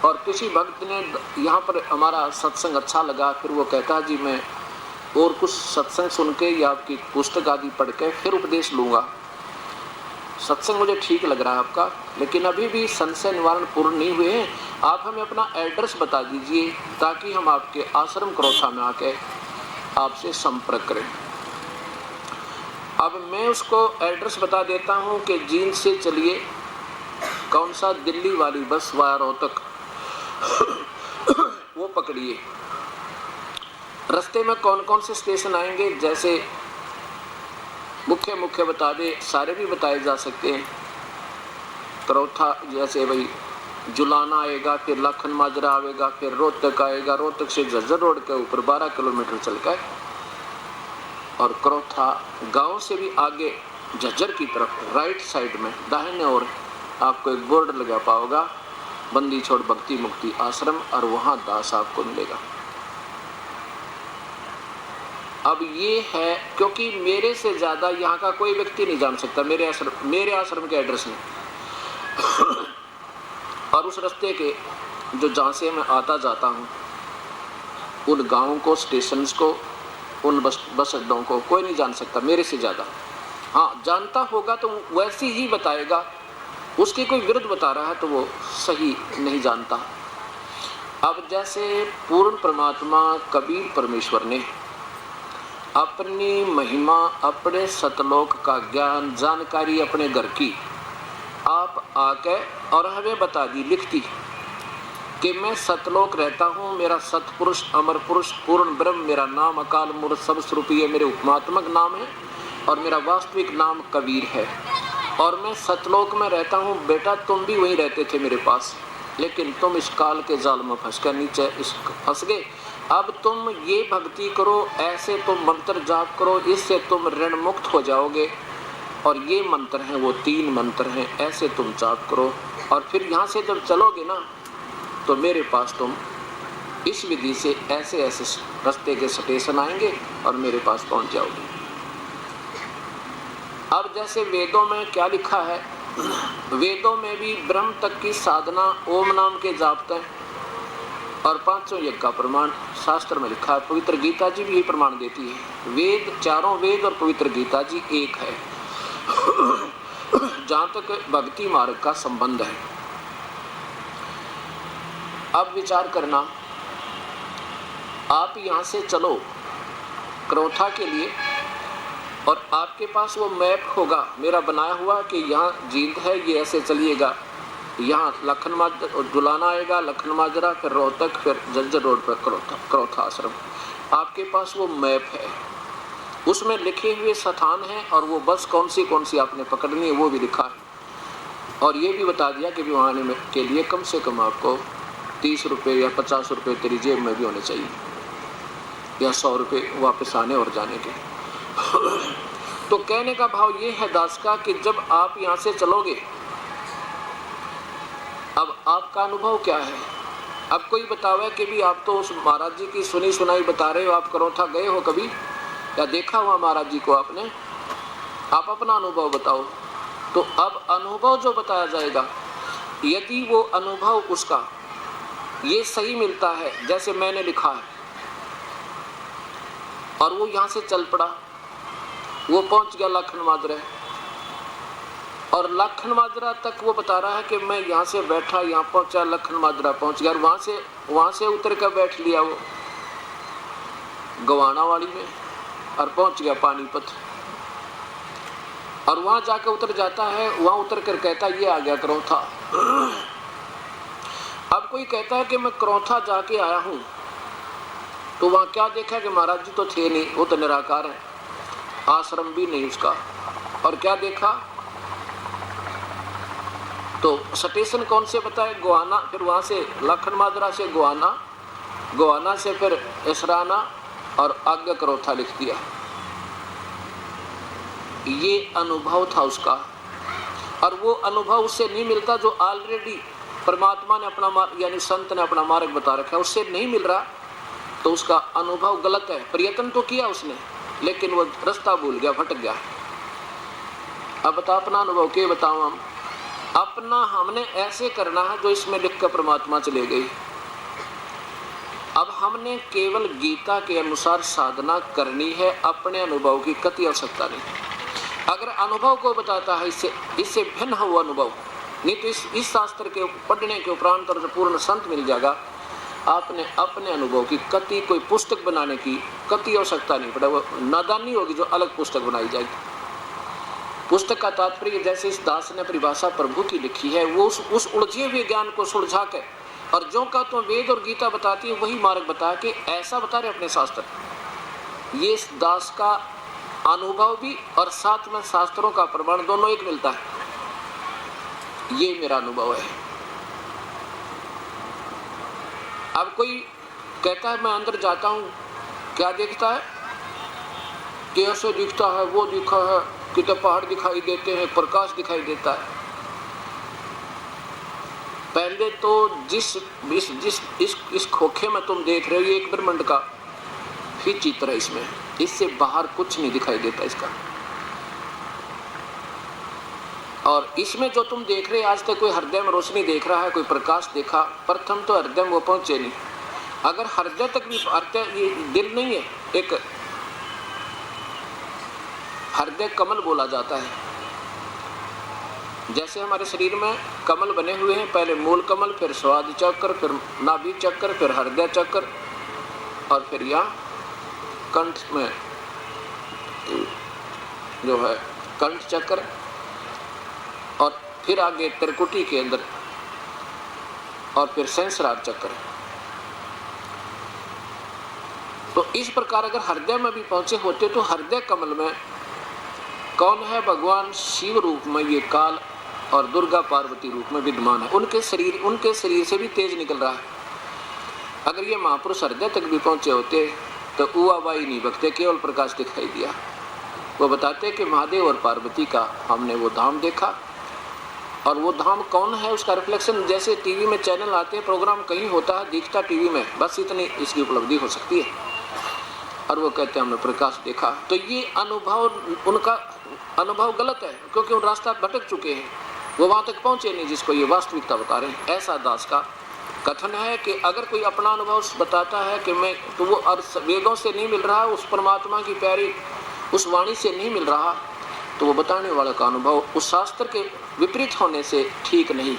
और किसी भक्त ने यहाँ पर हमारा सत्संग अच्छा लगा, फिर वो कहता है जी मैं और कुछ सत्संग सुन के या आपकी पुस्तक आदि पढ़ के फिर उपदेश लूँगा, सत्संग मुझे ठीक लग रहा है आपका, लेकिन अभी भी संशय निवारण पूर्ण नहीं हुए हैं, आप हमें अपना एड्रेस बता दीजिए ताकि हम आपके आश्रम करौथा में आके आपसे संपर्क करें। अब मैं उसको एड्रेस बता देता हूँ कि जींद से चलिए, कौन सा, दिल्ली वाली बस वाया रोहतक, वो पकड़िए। रास्ते में कौन कौन से स्टेशन आएंगे, जैसे मुख्य बता दे, सारे भी बताए जा सकते हैं। करौथा जैसे भाई जुलाना आएगा, फिर लखन माजरा आएगा, फिर रोहतक आएगा, रोहतक से झज्जर रोड के ऊपर 12 किलोमीटर चलकर और करौथा गांव से भी आगे झज्जर की तरफ राइट साइड में दाहिने ओर आपको एक बोर्ड लगा पाओगा, बंदी छोड़ भक्ति मुक्ति आश्रम, और वहां दास आपको मिलेगा। अब ये है क्योंकि मेरे से ज्यादा यहाँ का कोई व्यक्ति नहीं जान सकता मेरे आश्रम के एड्रेस में और उस रास्ते के जो जहाँ से मैं आता जाता हूँ उन गाँवों को, स्टेशन को, उन बस अड्डों को कोई नहीं जान सकता मेरे से ज़्यादा। हाँ, जानता होगा तो वैसे ही बताएगा, उसके कोई विरुद्ध बता रहा है तो वो सही नहीं जानता। अब जैसे पूर्ण परमात्मा कबीर परमेश्वर ने अपनी महिमा, अपने सतलोक का ज्ञान, जानकारी अपने घर की आप आके और हमें बता दी, लिखती कि मैं सतलोक रहता हूँ, मेरा सतपुरुष, अमर पुरुष, पूर्ण ब्रह्म मेरा नाम, अकाल मूर्त सब स्वरूपीय मेरे उपमात्मक नाम है और मेरा वास्तविक नाम कबीर है और मैं सतलोक में रहता हूँ। बेटा तुम भी वहीं रहते थे मेरे पास, लेकिन तुम इस काल के जाल में फंस कर नीचे फंस गए। अब तुम ये भक्ति करो, ऐसे तुम मंत्र जाप करो, इससे तुम ऋण मुक्त हो जाओगे। और ये मंत्र हैं, वो 3 मंत्र हैं, ऐसे तुम जाप करो और फिर यहाँ से जब चलोगे ना तो मेरे पास तुम इस विधि से ऐसे ऐसे रास्ते के स्टेशन आएंगे और मेरे पास पहुँच जाओगे। अब जैसे वेदों में क्या लिखा है, वेदों में भी ब्रह्म तक की साधना ओम नाम के जापते हैं और 500 यज्ञ का प्रमाण शास्त्र में लिखा है। पवित्र गीता जी भी ये प्रमाण देती है। वेद, चारों वेद और पवित्र गीता जी एक है जहाँ तक भक्ति मार्ग का संबंध है। अब विचार करना, आप यहाँ से चलो करौथा के लिए और आपके पास वो मैप होगा मेरा बनाया हुआ कि यहाँ जींद है, ये ऐसे चलिएगा, यहाँ लखन माजरा जुलाना आएगा, लखन माजरा, फिर रोहतक, फिर झज्जर रोड पर करौथा आश्रम। आपके पास वो मैप है, उसमें लिखे हुए स्थान हैं और वो बस कौन सी आपने पकड़नी है वो भी लिखा है और ये भी बता दिया कि भी वहाँ आने के लिए कम से कम आपको 30 रुपये या 50 रुपये तेरी जेब में भी होने चाहिए या 100 रुपये वापस आने और जाने के। तो कहने का भाव ये है दास का कि जब आप यहाँ से चलोगे, अब आपका अनुभव क्या है? अब कोई बतावे कि भी आप तो उस महाराज जी की सुनी सुनाई बता रहे हो, आप करौथा गए हो कभी या देखा हुआ महाराज जी को आपने? आप अपना अनुभव बताओ। तो अब अनुभव जो बताया जाएगा, यदि वो अनुभव उसका ये सही मिलता है जैसे मैंने लिखा है और वो यहाँ से चल पड़ा, वो पहुँच गया लखन माजरा और लखन माजरा तक वो बता रहा है कि मैं यहाँ से बैठा, यहाँ पहुँचा, लखन माजरा पहुँच गया और वहाँ से उतर कर बैठ लिया वो गवाना वाली में और पहुँच गया पानीपत और वहाँ जाकर उतर जाता है। वहाँ उतर कर कहता ये आ गया करौथा अब कोई कहता है कि मैं करौथा जाके आया हूं, तो वहां क्या देखा कि महाराज जी तो थे नहीं, वो तो निराकार है, आश्रम भी नहीं उसका। और क्या देखा, तो स्टेशन कौन से बताए, गोवाना, फिर वहां से लखन माजरा से गोवाना, गोवाना से फिर इसराना और आगे करौथा लिख दिया। ये अनुभव था उसका, और वो अनुभव उससे नहीं मिलता जो ऑलरेडी परमात्मा ने अपना मार्ग, यानी संत ने अपना मार्ग बता रखा है, उससे नहीं मिल रहा, तो उसका अनुभव गलत है। प्रयत्न तो किया उसने, लेकिन वो रास्ता भूल गया, भटक गया। अब बता अपना अनुभव के बताऊं, हम अपना हमने ऐसे करना है जो इसमें लिख कर परमात्मा चले गई। अब हमने केवल गीता के अनुसार साधना करनी है, अपने अनुभव की कति आवश्यकता नहीं। अगर अनुभव को बताता है इससे भिन्न है वो अनुभव, नहीं तो इस शास्त्र के पढ़ने के उपरांत और पूर्ण संत मिल जाएगा। आपने अपने अनुभव की कति कोई पुस्तक बनाने की कति आवश्यकता नहीं पड़े, वो नादानी होगी जो अलग पुस्तक बनाई जाएगी। पुस्तक का तात्पर्य जैसे इस दास ने परिभाषा प्रभु की लिखी है, वो उस उलझे हुए ज्ञान को सुलझा के, और जो का तो वेद और गीता बताती है वही मार्ग बता के ऐसा बता रहे अपने शास्त्र। ये इस दास का अनुभव भी और साथ में शास्त्रों का प्रमाण दोनों एक मिलता है। ये मेरा अनुभव है। अब कोई कहता है मैं अंदर जाता हूं, क्या देखता है कि ऐसे दिखता है, वो दिखा है, कितने पहाड़ दिखाई देते हैं, प्रकाश दिखाई देता है। पहले तो इस खोखे में तुम देख रहे हो, ये एक ब्रह्मांड का ही चित्र है, इसमें इससे बाहर कुछ नहीं दिखाई देता इसका। और इसमें जो तुम देख रहे आज तक कोई हृदय में रोशनी देख रहा है, कोई प्रकाश देखा, प्रथम तो हृदय में वो पहुंचे नहीं। अगर हृदय तक भी, हृदय ये दिल नहीं है, एक हृदय कमल बोला जाता है। जैसे हमारे शरीर में कमल बने हुए हैं, पहले मूल कमल, फिर स्वादि चक्र, फिर नाभि चक्र, फिर हृदय चक्र, और फिर यहाँ कंठ में जो है कंठ चक्र, और फिर आगे त्रिकुटी के अंदर, और फिर सहस्रार चक्र। तो इस प्रकार अगर हृदय में भी पहुंचे होते तो हृदय कमल में कौन है, भगवान शिव रूप में ये काल और दुर्गा पार्वती रूप में विद्यमान है। उनके शरीर से भी तेज निकल रहा है। अगर ये महापुरुष हृदय तक भी पहुंचे होते तो उआबाई नहीं बकते, केवल प्रकाश दिखाई दिया। वो बताते कि महादेव और पार्वती का हमने वो धाम देखा, और वो धाम कौन है उसका रिफ्लेक्शन, जैसे टीवी में चैनल आते हैं, प्रोग्राम कहीं होता है, दिखता टीवी में, बस इतनी इसकी उपलब्धि हो सकती है। और वो कहते हैं हमने प्रकाश देखा। तो ये अनुभव, उनका अनुभव गलत है, क्योंकि उन रास्ता भटक चुके हैं, वो वहां तक पहुंचे नहीं जिसको ये वास्तविकता बता रहे हैं। ऐसा दास का कथन है कि अगर कोई अपना अनुभव बताता है कि मैं, तो वो वेदों से नहीं मिल रहा, उस परमात्मा की प्यारी उस वाणी से नहीं मिल रहा, तो वो बताने वाले का अनुभव उस शास्त्र के विपरीत होने से ठीक नहीं।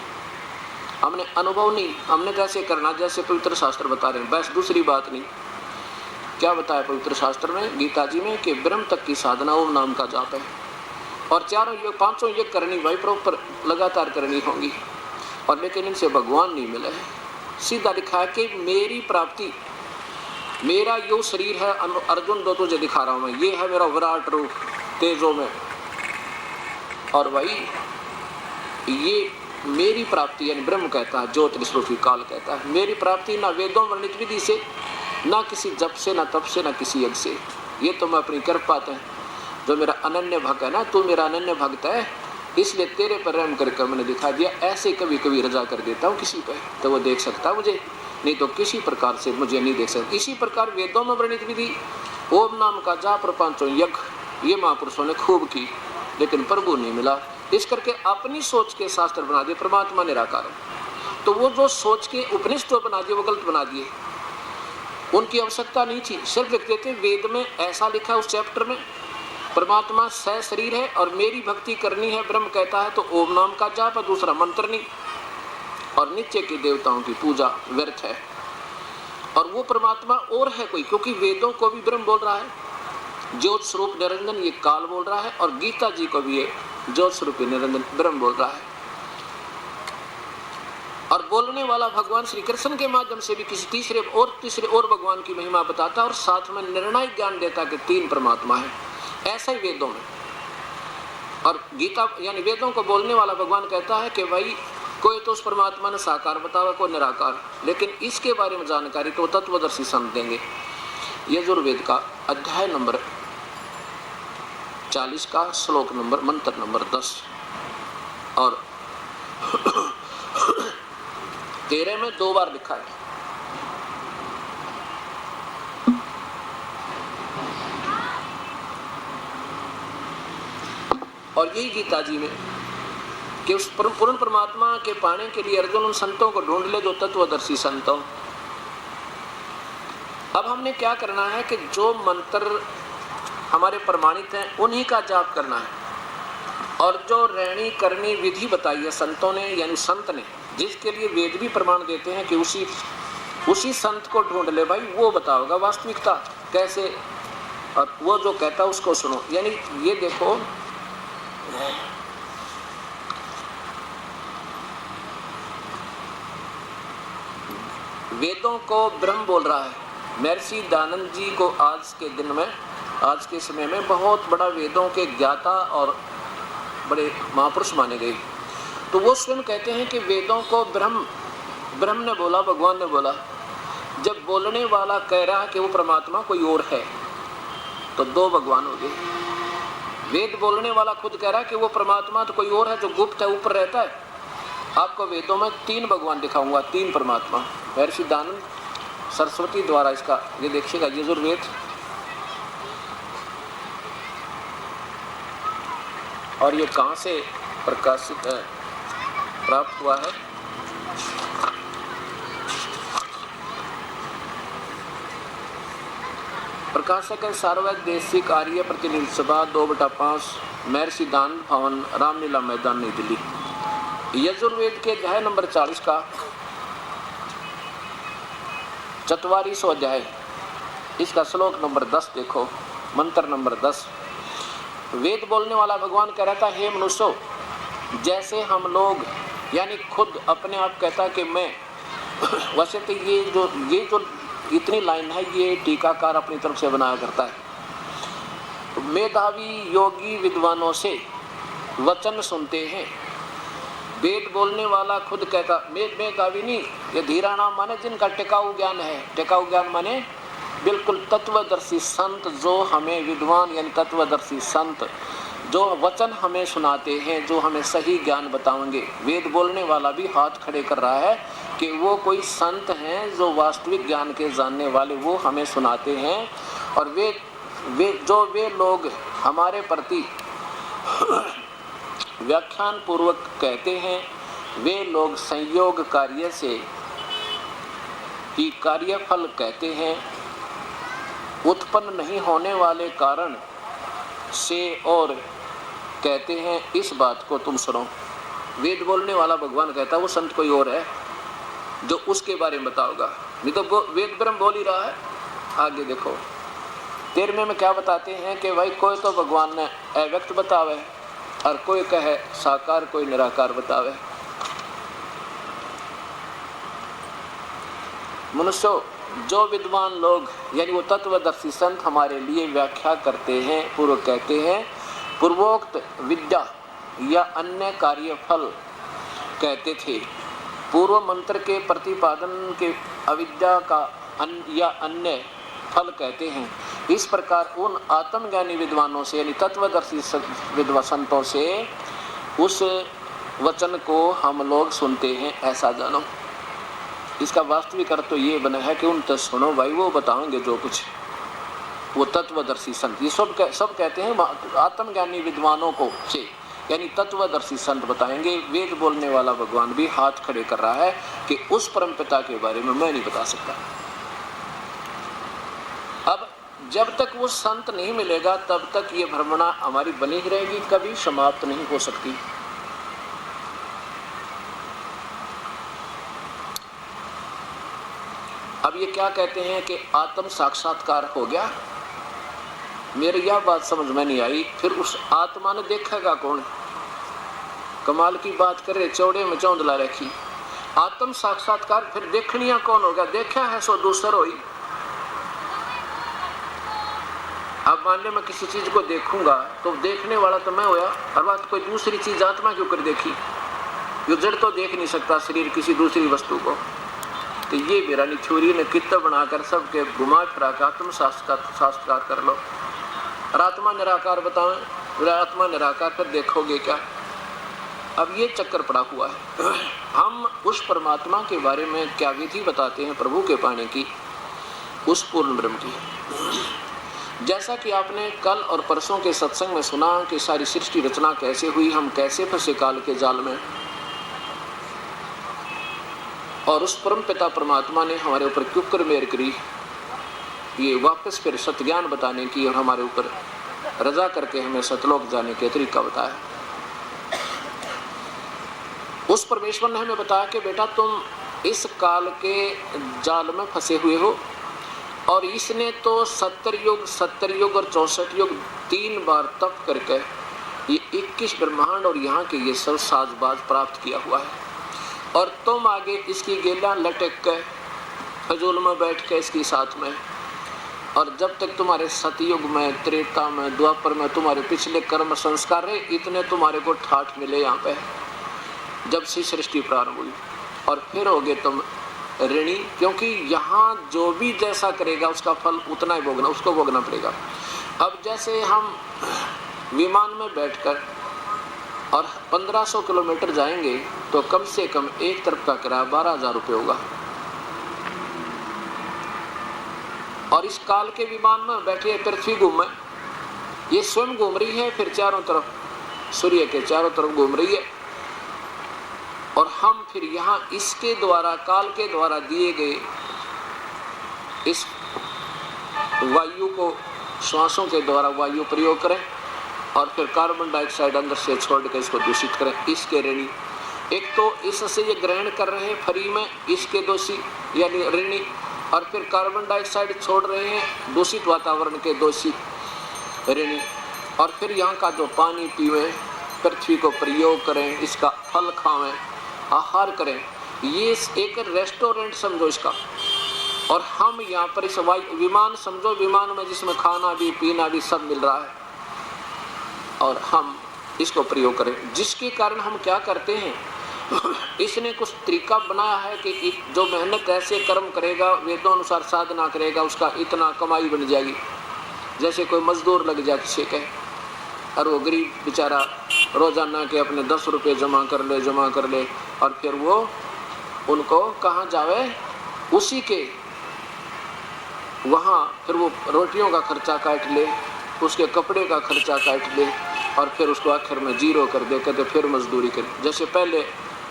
हमने अनुभव नहीं, हमने कैसे करना जैसे पवित्र शास्त्र बता रहे हैं, बस दूसरी बात नहीं। क्या बताया पवित्र शास्त्र में, गीता जी में, कि ब्रह्म तक की साधना ओम नाम का जाप है, और चारों योग, पांचों योग करनी भाई प्रॉपर लगातार करनी होंगी, और लेकिन इनसे भगवान नहीं मिले। सीधा लिखा है कि मेरी प्राप्ति, मेरा यो शरीर है अर्जुन, दो तुझे दिखा रहा हूं मैं, ये है मेरा विराट रूप तेजों में, और भाई ये मेरी प्राप्ति, यानी ब्रह्म कहता है, ज्योतिष रूपी काल कहता है, मेरी प्राप्ति ना वेदों वर्णित विधि से, ना किसी जप से, ना तप से, ना किसी यज्ञ से, ये तो मैं अपनी कृपा है, जो मेरा अनन्य भक्त है ना, तू मेरा अनन्य भक्त है, इसलिए तेरे पर रहम करके मैंने दिखा दिया। ऐसे कभी कभी रजा कर देता हूँ किसी पर, तो वो देख सकता है मुझे, नहीं तो किसी प्रकार से मुझे नहीं देख सकता। इसी प्रकार वेदों में वर्णित विधि ओम नाम का जाप और पांचों यज्ञ ये महापुरुषों ने खूब की, लेकिन प्रभु नहीं मिला। इस करके अपनी सोच के शास्त्र बना दिए, परमात्मा निराकार है, तो वो जो सोच के उपनिषद बना दिए वो गलत बना दिए। उनकी आवश्यकता नहीं थी, सिर्फ लिखते थे वेद में ऐसा लिखा है उस चैप्टर में, परमात्मा सह शरीर है और मेरी भक्ति करनी है, ब्रह्म कहता है, तो ओम नाम का जाप, दूसरा मंत्र नहीं, और नीचे के देवताओं की पूजा व्यर्थ है। और वो परमात्मा और है कोई, क्योंकि वेदों को भी ब्रह्म बोल रहा है, ज्योत स्वरूप निरंजन ये काल बोल रहा है, और गीता जी को भी ये ज्योत स्वरूप निरंजन ब्रह्म बोल रहा है। और बोलने वाला भगवान श्री कृष्ण के माध्यम से भी किसी तीसरे और भगवान की महिमा बताता और साथ में निर्णायक ज्ञान देता कि 3 परमात्मा है। ऐसा ही वेदों में और गीता यानी वेदों को बोलने वाला भगवान कहता है कि भाई कोई तो उस परमात्मा ने साकार बतावा, कोई निराकार, लेकिन इसके बारे में जानकारी तो तत्वदर्शी संत देंगे। यजुर्वेद का अध्याय नंबर 40 का श्लोक नंबर मंत्र नंबर 10 और 13 में 2 बार लिखा है। और यही गीता जी में कि उस पूर्ण परमात्मा के पाने के लिए अर्जुन उन संतों को ढूंढ ले जो तत्वदर्शी संत हो। अब हमने क्या करना है कि जो मंत्र हमारे प्रमाणित हैं उन्हीं का जाप करना है, और जो रहनी करनी विधि बताई है संतों ने यानी संत ने, जिसके लिए वेद भी प्रमाण देते हैं कि उसी संत को ढूंढ ले भाई, वो बताओगा वास्तविकता कैसे, और वो जो कहता उसको सुनो। यानी ये देखो वेदों को ब्रह्म बोल रहा है। महर्षि दयानंद जी को आज के दिन में, आज के समय में बहुत बड़ा वेदों के ज्ञाता और बड़े महापुरुष माने गए। तो वो स्वयं कहते हैं कि वेदों को ब्रह्म ने बोला, भगवान ने बोला। जब बोलने वाला कह रहा है कि वो परमात्मा कोई और है तो 2 भगवान हो गए। वेद बोलने वाला खुद कह रहा है कि वो परमात्मा तो कोई और है जो गुप्त है, ऊपर रहता है। आपको वेदों में 3 भगवान दिखाऊंगा, 3 परमात्मा। महर्षि दयानंद सरस्वती द्वारा इसका ये देखिएगा, यजुर्वेद और ये कहाँ से प्रकाशित है, प्राप्त हुआ है। प्रकाशक है सार्वदेशिक आर्य प्रतिनिधि सभा 2/5 महर्षि दयानंद भवन रामलीला मैदान नई दिल्ली। यजुर्वेद के अध्याय नंबर 40 का 44वां अध्याय, इसका श्लोक नंबर 10 देखो, मंत्र नंबर 10। वेद बोलने वाला भगवान कह रहा था, हे मनुष्यों, जैसे हम लोग यानी खुद अपने आप कहता कि मैं वैसे तो ये जो इतनी लाइन है ये टीकाकार अपनी तरफ से बनाया करता है। मेधावी योगी विद्वानों से वचन सुनते हैं। वेद बोलने वाला खुद कहता, मेधावी नहीं, ये धीराणाम माने जिनका टिकाऊ ज्ञान है। टिकाऊ ज्ञान माने बिल्कुल तत्वदर्शी संत, जो हमें विद्वान यानी तत्वदर्शी संत जो वचन हमें सुनाते हैं, जो हमें सही ज्ञान बताएंगे। वेद बोलने वाला भी हाथ खड़े कर रहा है कि वो कोई संत हैं जो वास्तविक ज्ञान के जानने वाले, वो हमें सुनाते हैं। और वे लोग हमारे प्रति व्याख्यान पूर्वक कहते हैं, वे लोग संयोग कार्य से ही कार्यफल कहते हैं, उत्पन्न नहीं होने वाले कारण से और कहते हैं इस बात को तुम सुनो। वेद बोलने वाला भगवान कहता वो संत कोई और है जो उसके बारे में बताओगा, नहीं तो वेद ब्रह्म बोल ही रहा है। आगे देखो 13वें में क्या बताते हैं कि भाई कोई तो भगवान ने अव्यक्त बतावे और कोई कहे साकार, कोई निराकार बतावे। मनुष्यों, जो विद्वान लोग यानी वो तत्वदर्शी संत हमारे लिए व्याख्या करते हैं, पूर्व कहते हैं, पूर्वोक्त विद्या या अन्य कार्यफल कहते थे। पूर्व मंत्र के प्रतिपादन के अविद्या का या अन्य फल कहते हैं। इस प्रकार उन आत्मज्ञानी विद्वानों से यानी तत्वदर्शी संतों से उस वचन को हम लोग सुनते हैं, ऐसा जानो। इसका वास्तविक अर्थ तो ये बना है कि उन तक सुनो भाई, वो बताएंगे जो कुछ, वो तत्वदर्शी संत। ये सब कहते हैं आत्मज्ञानी विद्वानों को से यानी तत्वदर्शी संत बताएंगे। वेद बोलने वाला भगवान भी हाथ खड़े कर रहा है कि उस परमपिता के बारे में मैं नहीं बता सकता। अब जब तक वो संत नहीं मिलेगा तब तक ये भ्रमणा हमारी बनी ही रहेगी, कभी समाप्त नहीं हो सकती। अब ये क्या कहते हैं कि आत्म साक्षात्कार हो गया, मेरी यह बात समझ में नहीं आई। फिर उस आत्मा ने देखेगा कौन? कमाल की बात करे, चौड़े में चौंधला रखी। आत्म साक्षात्कार फिर देखनिया कौन होगा? देखा है सो दूसर होई। अब मान ले मैं किसी चीज को देखूंगा तो देखने वाला तो मैं होया, और बात कोई दूसरी चीज आत्मा क्यों कर देखी? ये जड़ तो देख नहीं सकता शरीर किसी दूसरी वस्तु को। तो ये बिरानी थ्योरी ने कितना बनाकर सबके घुमा फिरा के आत्म साक्षात्कार कर लो, और आत्मा निराकार बतावें, आत्मा निराकार पर देखोगे क्या? अब ये चक्कर पड़ा हुआ है। हम उस परमात्मा के बारे में क्या विधि बताते हैं प्रभु के पाने की, उस पूर्ण ब्रह्म की। जैसा कि आपने कल और परसों के सत्संग में सुना कि सारी सृष्टि रचना कैसे हुई, हम कैसे फंसे काल के जाल में, और उस परम पिता परमात्मा ने हमारे ऊपर क्यों कर मेहर करी, ये वापस फिर सत्ज्ञान बताने की और हमारे ऊपर रजा करके हमें सतलोक जाने के तरीका बताया। उस परमेश्वर ने हमें बताया कि बेटा तुम इस काल के जाल में फंसे हुए हो, और इसने तो 70 युग और 64 युग 3 बार तप करके ये 21 ब्रह्मांड और यहाँ के ये सब साजबाज प्राप्त किया हुआ है, और तुम आगे इसकी गेला लटक के फजूल में बैठ के इसकी साथ में, और जब तक तुम्हारे सतयुग में, त्रेता में, द्वापर में तुम्हारे पिछले कर्म संस्कार रहे, इतने तुम्हारे को ठाठ मिले यहाँ पे जब से सृष्टि प्रारंभ हुई, और फिर होगे तुम ऋणी, क्योंकि यहाँ जो भी जैसा करेगा उसका फल उतना ही भोगना, उसको भोगना पड़ेगा। अब जैसे हम विमान में बैठकर और 1500 किलोमीटर जाएंगे तो कम से कम एक तरफ का किराया 12,000 रुपये होगा, और इस काल के विमान में बैठे पृथ्वी घूमे, ये स्वयं घूम रही है, फिर चारों तरफ सूर्य के चारों तरफ घूम रही है, और हम फिर यहाँ इसके द्वारा, काल के द्वारा दिए गए इस वायु को श्वासों के द्वारा वायु प्रयोग करें, और फिर कार्बन डाइऑक्साइड अंदर से छोड़ के इसको दूषित करें। इसके ऋणी, एक तो इससे ये ग्रहण कर रहे हैं फ्री में, इसके दोषी यानी ऋणी, और फिर कार्बन डाइऑक्साइड छोड़ रहे हैं दूषित वातावरण के दोषी ऋणी, और फिर यहाँ का जो पानी पीवें, पृथ्वी को प्रयोग करें, इसका फल खावें, आहार करें, ये एक रेस्टोरेंट समझो इसका, और हम यहाँ पर इस विमान समझो, विमान में जिसमें खाना भी पीना भी सब मिल रहा है, और हम इसको प्रयोग करें, जिसके कारण हम क्या करते हैं, इसने कुछ तरीका बनाया है कि जो मेहनत ऐसे कर्म करेगा, वेदों अनुसार साधना करेगा, उसका इतना कमाई बन जाएगी। जैसे कोई मजदूर लग जाए किसी के, और वो गरीब बेचारा रोजाना के अपने 10 रुपये जमा कर ले, और फिर वो उनको कहाँ जावे, उसी के वहाँ फिर वो रोटियों का खर्चा काट ले, उसके कपड़े का खर्चा काट ले, और फिर उसको आखिर में जीरो कर दे, कहते फिर मजदूरी करे। जैसे पहले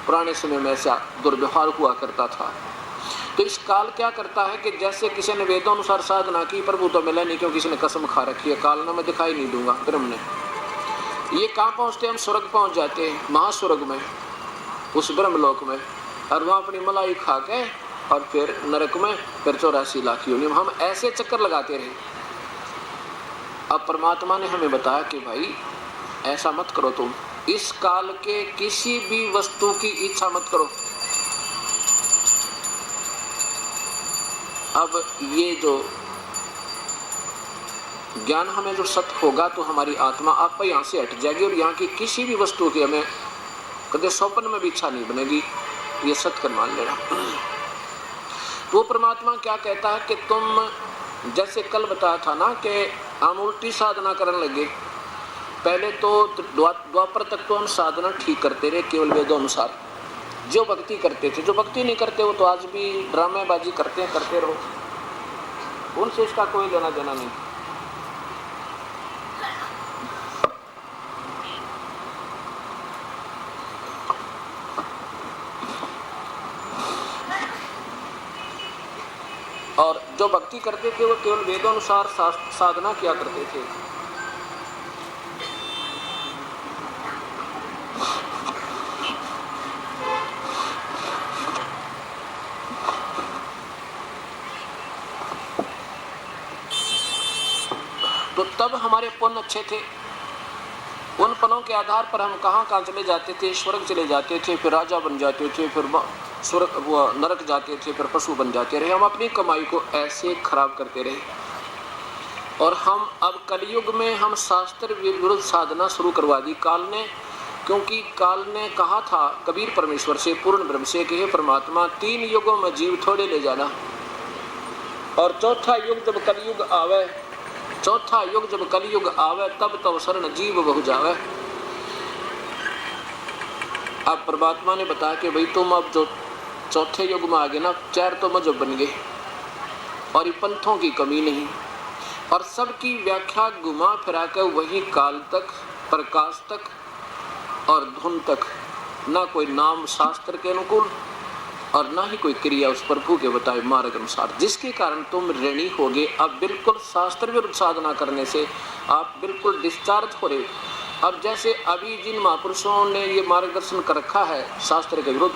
पुराने समय में ऐसा दुर्व्यवहार हुआ करता था। तो इस काल क्या करता है कि जैसे किसी ने वेदों अनुसार साधना की, प्रभु तो मिला नहीं, क्योंकि किसी ने कसम खा रखी है, काल ना मैं दिखाई नहीं दूंगा ब्रह्म ने। ये कहाँ पहुँचते, हम स्वर्ग पहुँच जाते हैं, महास्वर्ग में, उस ब्रह्मलोक में, और वहाँ अपनी मलाई खा के, और फिर नरक में फिर 84 लाख योनि। हम ऐसे चक्कर लगाते रहे। अब परमात्मा ने हमें बताया कि भाई ऐसा मत करो, तुम इस काल के किसी भी वस्तु की इच्छा मत करो। अब ये जो ज्ञान हमें जो सत्य होगा तो हमारी आत्मा आप यहाँ से हट जाएगी, और यहाँ की किसी भी वस्तु की हमें कभी स्वप्न में भी इच्छा नहीं बनेगी, ये सत्य कर मान लेना। तो परमात्मा क्या कहता है कि तुम, जैसे कल बताया था ना कि हम उल्टी साधना करने लगे। पहले तो द्वापर तक तो हम साधना ठीक करते रहे केवल वेदों अनुसार, जो भक्ति करते थे। जो भक्ति नहीं करते वो तो आज भी ड्रामेबाजी करते रहो, उनसे इसका कोई लेना देना नहीं। और जो भक्ति करते थे वो केवल वेदों अनुसार साधना किया करते थे। तो तब हमारे पुण्य अच्छे थे, उन पलों के आधार पर हम कहाँ कहाँ चले जाते थे, स्वर्ग चले जाते थे, फिर राजा बन जाते थे, फिर स्वर्ग वो नरक जाते थे, फिर पशु बन जाते रहे। हम अपनी कमाई को ऐसे खराब करते रहे। और हम अब कलयुग में हम शास्त्र विरुद्ध साधना शुरू करवा दी काल ने, क्योंकि काल ने कहा था कबीर परमेश्वर से, पूर्ण ब्रह्म से कि हे परमात्मा 3 युगों में जीव थोड़े ले जाना, और चौथा युग जब कलयुग आवे, चौथा युग जब कलयुग आवे तब तो शरण जीव बहु जावे। अब परमात्मा ने बताया कि भाई तुम अब जो चौथे युग में आ गए ना, 4 तो मजहब बन गए और ये पंथों की कमी नहीं, और सबकी व्याख्या घुमा फिरा कर वही काल तक, प्रकाश तक और धुन तक, ना कोई नाम शास्त्र के अनुकूल और ना ही कोई क्रिया उस प्रभु के बताए मार्ग अनुसार, जिसके कारण तुम ऋणी होगे। अब बिल्कुल शास्त्र विरुद्ध साधना करने से आप बिल्कुल डिस्चार्ज हो रहे। अब जैसे अभी जिन महापुरुषों ने ये मार्गदर्शन कर रखा है शास्त्र के विरुद्ध,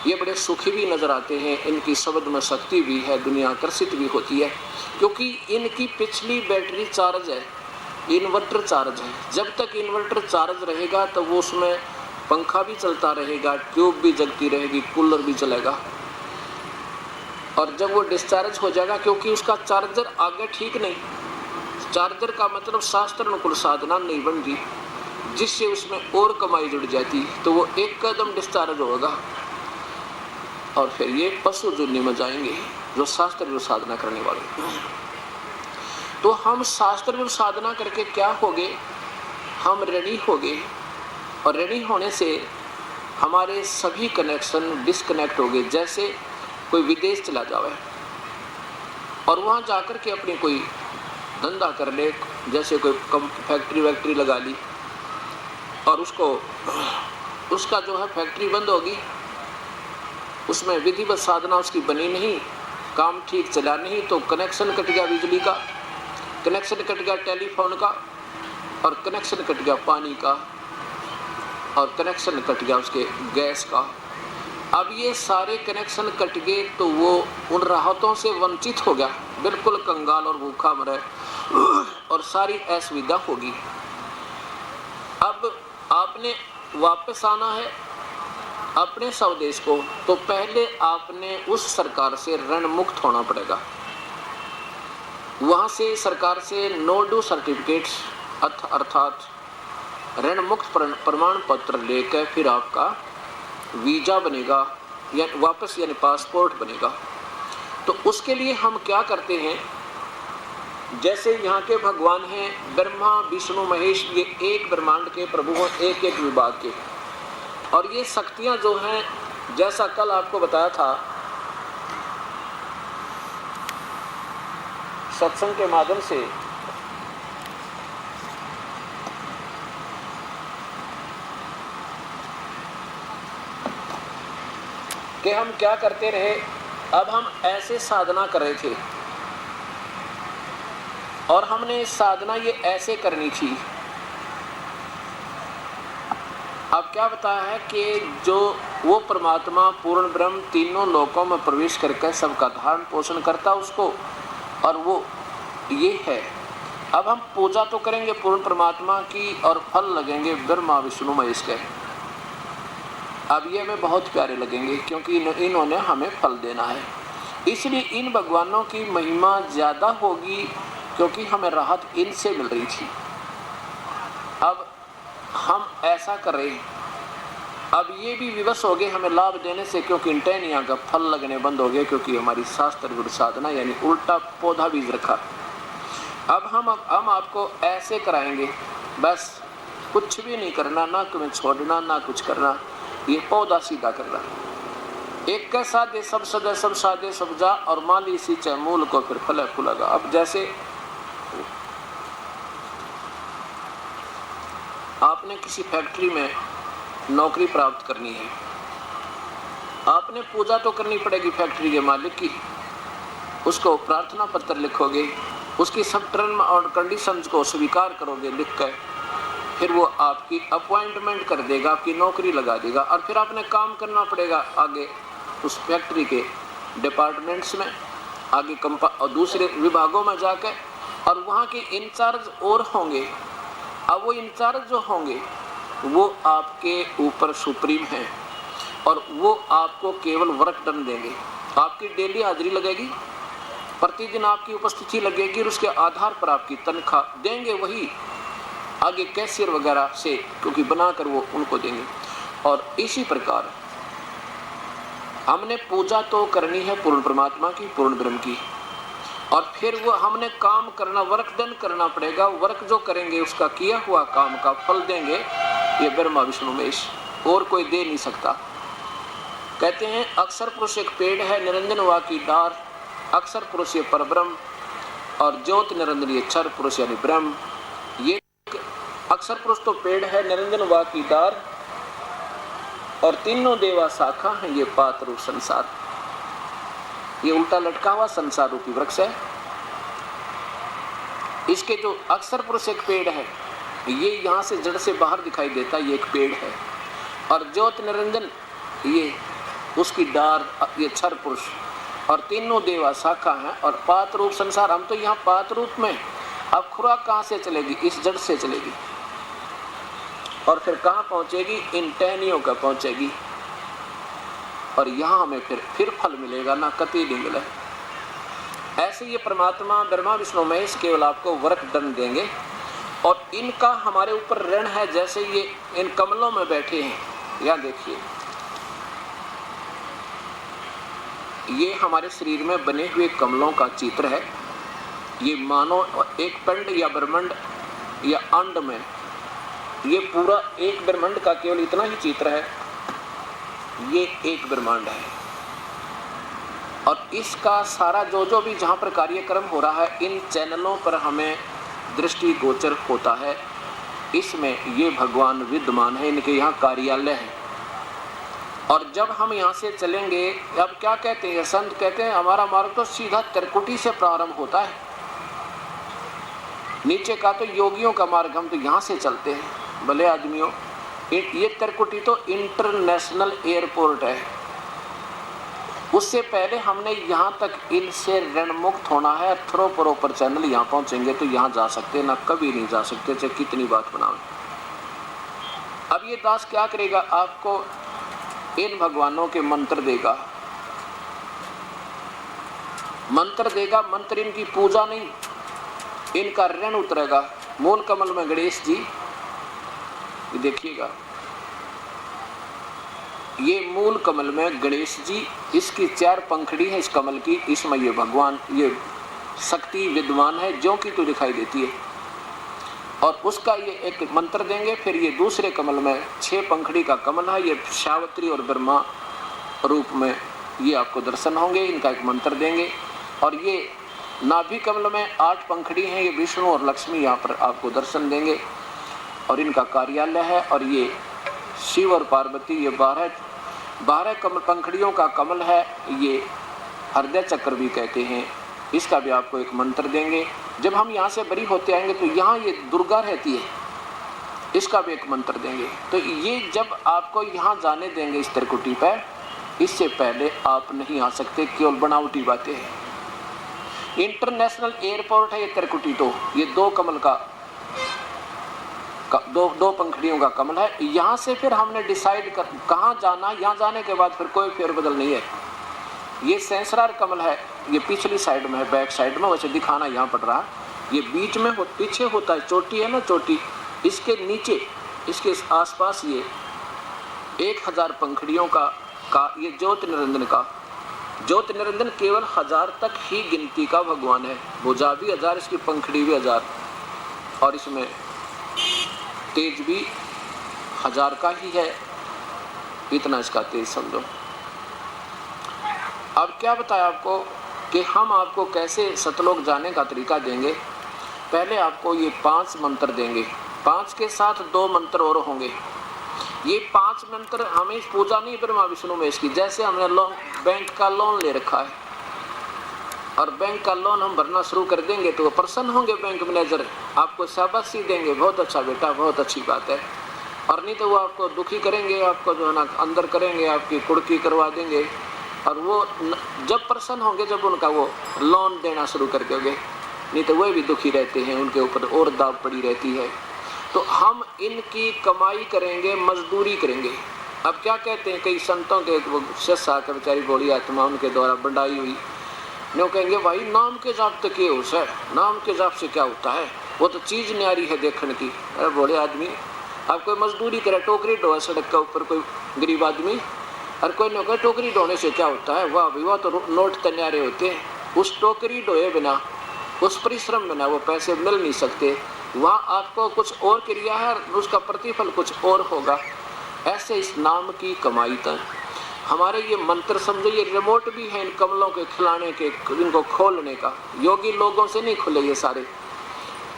ये बड़े सुखी भी नजर आते हैं, इनकी शब्द में शक्ति भी है, दुनिया आकर्षित भी होती है, क्योंकि इनकी पिछली बैटरी चार्ज है, इन्वर्टर चार्ज है। जब तक इन्वर्टर चार्ज रहेगा तो वो उसमें पंखा भी चलता रहेगा, ट्यूब भी जलती रहेगी, कूलर भी चलेगा। और जब वो डिस्चार्ज हो जाएगा, क्योंकि उसका चार्जर आगे ठीक नहीं, चार्जर का मतलब शास्त्र अनुकूल साधना नहीं बन रही, जिससे उसमें और कमाई जुड़ जाती, तो वो एक कदम डिस्चार्ज होगा और फिर ये पशु जुन्नी में जाएंगे जो शास्त्र विरुद्ध साधना करने वाले। तो हम शास्त्र विरुद्ध साधना करके क्या हो गए, हम ऋणी हो गए, और ऋणी होने से हमारे सभी कनेक्शन डिस्कनेक्ट हो गए। जैसे कोई विदेश चला जावे और वहाँ जाकर के अपनी कोई धंधा कर ले, जैसे कोई फैक्ट्री वैक्ट्री लगा ली, और उसका जो है फैक्ट्री बंद होगी, उसमें विधिवत साधना उसकी बनी नहीं, काम ठीक चला नहीं, तो कनेक्शन कट गया बिजली का, कनेक्शन कट गया टेलीफोन का, और कनेक्शन कट गया पानी का, और कनेक्शन कट गया उसके गैस का। अब ये सारे कनेक्शन कट गए तो वो उन राहतों से वंचित हो गया, बिल्कुल कंगाल और भूखा मरे, और सारी असुविधा होगी। अब आपने वापस आना है अपने स्वदेश को, तो पहले आपने उस सरकार से ऋण मुक्त होना पड़ेगा। वहाँ से सरकार से नो ड्यू सर्टिफिकेट्स अर्थात ऋण मुक्त प्रमाण पत्र लेकर फिर आपका वीजा बनेगा, या वापस यानी पासपोर्ट बनेगा। तो उसके लिए हम क्या करते हैं, जैसे यहाँ के भगवान हैं ब्रह्मा विष्णु महेश, ये एक ब्रह्मांड के प्रभु हैं, एक एक विभाग के, और ये शक्तियाँ जो हैं, जैसा कल आपको बताया था सत्संग के माध्यम से, कि हम क्या करते रहे। अब हम ऐसे साधना कर रहे थे और हमने साधना ये ऐसे करनी थी। अब क्या बताया है कि जो वो परमात्मा पूर्ण ब्रह्म तीनों लोकों में प्रवेश करके सबका धारण पोषण करता उसको, और वो ये है। अब हम पूजा तो करेंगे पूर्ण परमात्मा की और फल लगेंगे ब्रह्मा विष्णु महेश के। अब ये हमें बहुत प्यारे लगेंगे क्योंकि इन्होंने हमें फल देना है, इसलिए इन भगवानों की महिमा ज़्यादा होगी क्योंकि हमें राहत इनसे मिल रही थी। अब हम ऐसा कर रहे हैं, अब ये भी विवश हो गए हमें लाभ देने से, क्योंकि इंटेनिया का फल लगने बंद हो गए, क्योंकि हमारी शास्त्र विरुद्ध साधना यानी उल्टा पौधा बीज रखा। अब हम आपको ऐसे कराएंगे, बस कुछ भी नहीं करना, ना तुम्हें छोड़ना ना कुछ करना, ये पौधा सीधा करना। एक का साधे सब सदा सब साधे सब जा, और माली सींचे मूल को फिर फल फूलेगा। अब जैसे आपने किसी फैक्ट्री में नौकरी प्राप्त करनी है, आपने पूजा तो करनी पड़ेगी फैक्ट्री के मालिक की, उसको प्रार्थना पत्र लिखोगे, उसकी सब टर्म और कंडीशंस को स्वीकार करोगे लिख कर, फिर वो आपकी अपॉइंटमेंट कर देगा, आपकी नौकरी लगा देगा, और फिर आपने काम करना पड़ेगा आगे उस फैक्ट्री के डिपार्टमेंट्स में, आगे और दूसरे विभागों में जाकर, और वहाँ के इंचार्ज और होंगे अब वो इंचार्ज जो होंगे वो आपके ऊपर सुप्रीम हैं और वो आपको केवल वर्क डन देंगे। आपकी डेली हाजिरी लगेगी, प्रतिदिन आपकी उपस्थिति लगेगी और उसके आधार पर आपकी तनख्वाह देंगे वही आगे कैशियर वगैरह से, क्योंकि बनाकर वो उनको देंगे। और इसी प्रकार हमने पूजा तो करनी है पूर्ण परमात्मा की, पूर्ण ब्रह्म की, और फिर वो हमने काम करना, वर्क डन करना पड़ेगा। वर्क जो करेंगे उसका किया हुआ काम का फल देंगे ये ब्रह्मा विष्णु महेश, और कोई दे नहीं सकता। कहते हैं अक्षर पुरुष एक पेड़ है, निरंजन वा की डार, अक्षर पुरुष ये परब्रह्म और ज्योत निरंजन ये क्षर पुरुष यानी ब्रह्म। ये अक्षर पुरुष तो पेड़ है, निरंजन वा की डार और तीनों देवा शाखा है ये पात रूप संसार। ये उल्टा लटका हुआ संसार रूपी वृक्ष है। इसके जो अक्षर पुरुष एक पेड़ है, ये यहाँ से जड़ से बाहर दिखाई देता है, ये एक पेड़ है। और ज्योत निरंजन ये उसकी डार, ये क्षर पुरुष और तीनों देवा शाखा है। और पात रूप संसार, हम तो यहाँ पात रूप में, अब खुराक कहाँ से चलेगी? इस जड़ से चलेगी और फिर कहाँ पहुँचेगी? इन टहनियों का पहुँचेगी और यहाँ हमें फिर फल मिलेगा, ना कति नहीं मिले। ऐसे ये परमात्मा ब्रह्मा विष्णु महेश केवल आपको वर्क डन देंगे और इनका हमारे ऊपर ऋण है। जैसे ये इन कमलों में बैठे हैं, यहाँ देखिए, ये हमारे शरीर में बने हुए कमलों का चित्र है। ये मानो एक पिंड या ब्रह्मांड या अंड में ये पूरा एक ब्रह्मांड का केवल इतना ही चित्र है, ये एक ब्रह्मांड है। और इसका सारा जो भी जहाँ पर कार्यक्रम हो रहा है, इन चैनलों पर हमें दृष्टि गोचर होता है। इसमें ये भगवान विद्यमान है, इनके यहाँ कार्यालय है। और जब हम यहाँ से चलेंगे, अब क्या कहते हैं संत? कहते हैं हमारा मार्ग तो सीधा त्रिकुटी से प्रारंभ होता है, नीचे का तो योगियों का मार्ग, हम तो यहाँ से चलते हैं। भले आदमियों, ये त्रिकुटी तो इंटरनेशनल एयरपोर्ट है, उससे पहले हमने यहाँ तक इनसे ऋण मुक्त होना है। थ्रो प्रॉपर चैनल यहाँ पहुँचेंगे तो यहाँ जा सकते, ना कभी नहीं जा सकते, चाहे कितनी बात बनाओ। अब ये दास क्या करेगा? आपको इन भगवानों के मंत्र देगा, मंत्र देगा। मंत्र इनकी पूजा नहीं, इनका ऋण उतरेगा। मूल कमल में गणेश जी, देखिएगा, ये मूल कमल में गणेश जी, इसकी 4 पंखड़ी है इस कमल की, इसमें ये भगवान, ये शक्ति विद्वान है जो कि तो दिखाई देती है। और उसका ये एक मंत्र देंगे। फिर ये दूसरे कमल में 6 पंखड़ी का कमल है, ये सावित्री और ब्रह्मा रूप में ये आपको दर्शन होंगे, इनका एक मंत्र देंगे। और ये नाभि कमल में 8 पंखड़ी हैं, ये विष्णु और लक्ष्मी यहाँ पर आपको दर्शन देंगे और इनका कार्यालय है। और ये शिव और पार्वती, ये 12 कमल पंखड़ियों का कमल है, ये हृदय चक्र भी कहते हैं। इसका भी आपको एक मंत्र देंगे। जब हम यहाँ से बरी होते आएंगे तो यहाँ ये दुर्गा रहती है, इसका भी एक मंत्र देंगे। तो ये जब आपको यहाँ जाने देंगे इस त्रिकुटी पर, इससे पहले आप नहीं आ सकते, केवल बनावटी बातें हैं। इंटरनेशनल एयरपोर्ट है ये त्रिकुटी, तो ये 2 कमल का दो पंखड़ियों का कमल है। यहाँ से फिर हमने डिसाइड कर कहाँ जाना, यहाँ जाने के बाद फिर कोई फेरबदल नहीं है। ये सेंसरार कमल है, ये पिछली साइड में है, बैक साइड में, वैसे दिखाना यहाँ पड़ रहा है। ये बीच में पीछे होता है, चोटी है ना, चोटी, इसके नीचे, इसके आसपास ये 1000 पंखड़ियों का ये ज्योत निरंजन का, ज्योत निरंजन केवल 1000 तक ही गिनती का भगवान है। भुजा भी 1000, इसकी पंखड़ी भी 1000 और इसमें तेज भी 1000 का ही है, इतना इसका तेज समझो। अब क्या बताया आपको कि हम आपको कैसे सतलोक जाने का तरीका देंगे। पहले आपको ये 5 मंत्र देंगे, 5 के साथ 2 मंत्र और होंगे। ये 5 मंत्र हमें पूजा नहीं ब्रह्मा विष्णु महेश की। जैसे हमने बैंक का लोन ले रखा है और बैंक का लोन हम भरना शुरू कर देंगे तो वो प्रसन्न होंगे, बैंक मैनेजर आपको शाबाशी देंगे, बहुत अच्छा बेटा, बहुत अच्छी बात है। और नहीं तो वो आपको दुखी करेंगे, आपको जो है ना अंदर करेंगे, आपकी कुड़की करवा देंगे। और वो जब प्रसन्न होंगे जब उनका वो लोन देना शुरू कर दोगे, नहीं तो वह भी दुखी रहते हैं, उनके ऊपर और दाब पड़ी रहती है। तो हम इनकी कमाई करेंगे, मजदूरी करेंगे। अब क्या कहते हैं कई संतों के शिष्य आकर बेचारी भोली आत्मा उनके द्वारा बढ़ाई हुई, नो कहेंगे भाई नाम के जाप तो क्या होता है, नाम के जाप से क्या होता है, वो तो चीज न्यारी है देखने की। अरे बोले आदमी, अब कोई मजदूरी करे, टोकरी ढोए सड़क के ऊपर कोई गरीब आदमी, और कोई न कोई टोकरी ढोने से क्या होता है, वाह भाई वाह तो नोट तो न्यारे होते हैं। उस टोकरी ढोए बिना, उस परिश्रम बिना वो पैसे मिल नहीं सकते। वहाँ आपको कुछ और क्रिया है, उसका प्रतिफल कुछ और होगा। ऐसे इस नाम की कमाई तक हमारे ये मंत्र समझो, ये रिमोट भी है इन कमलों के खिलाने के, इनको खोलने का। योगी लोगों से नहीं खुले ये सारे,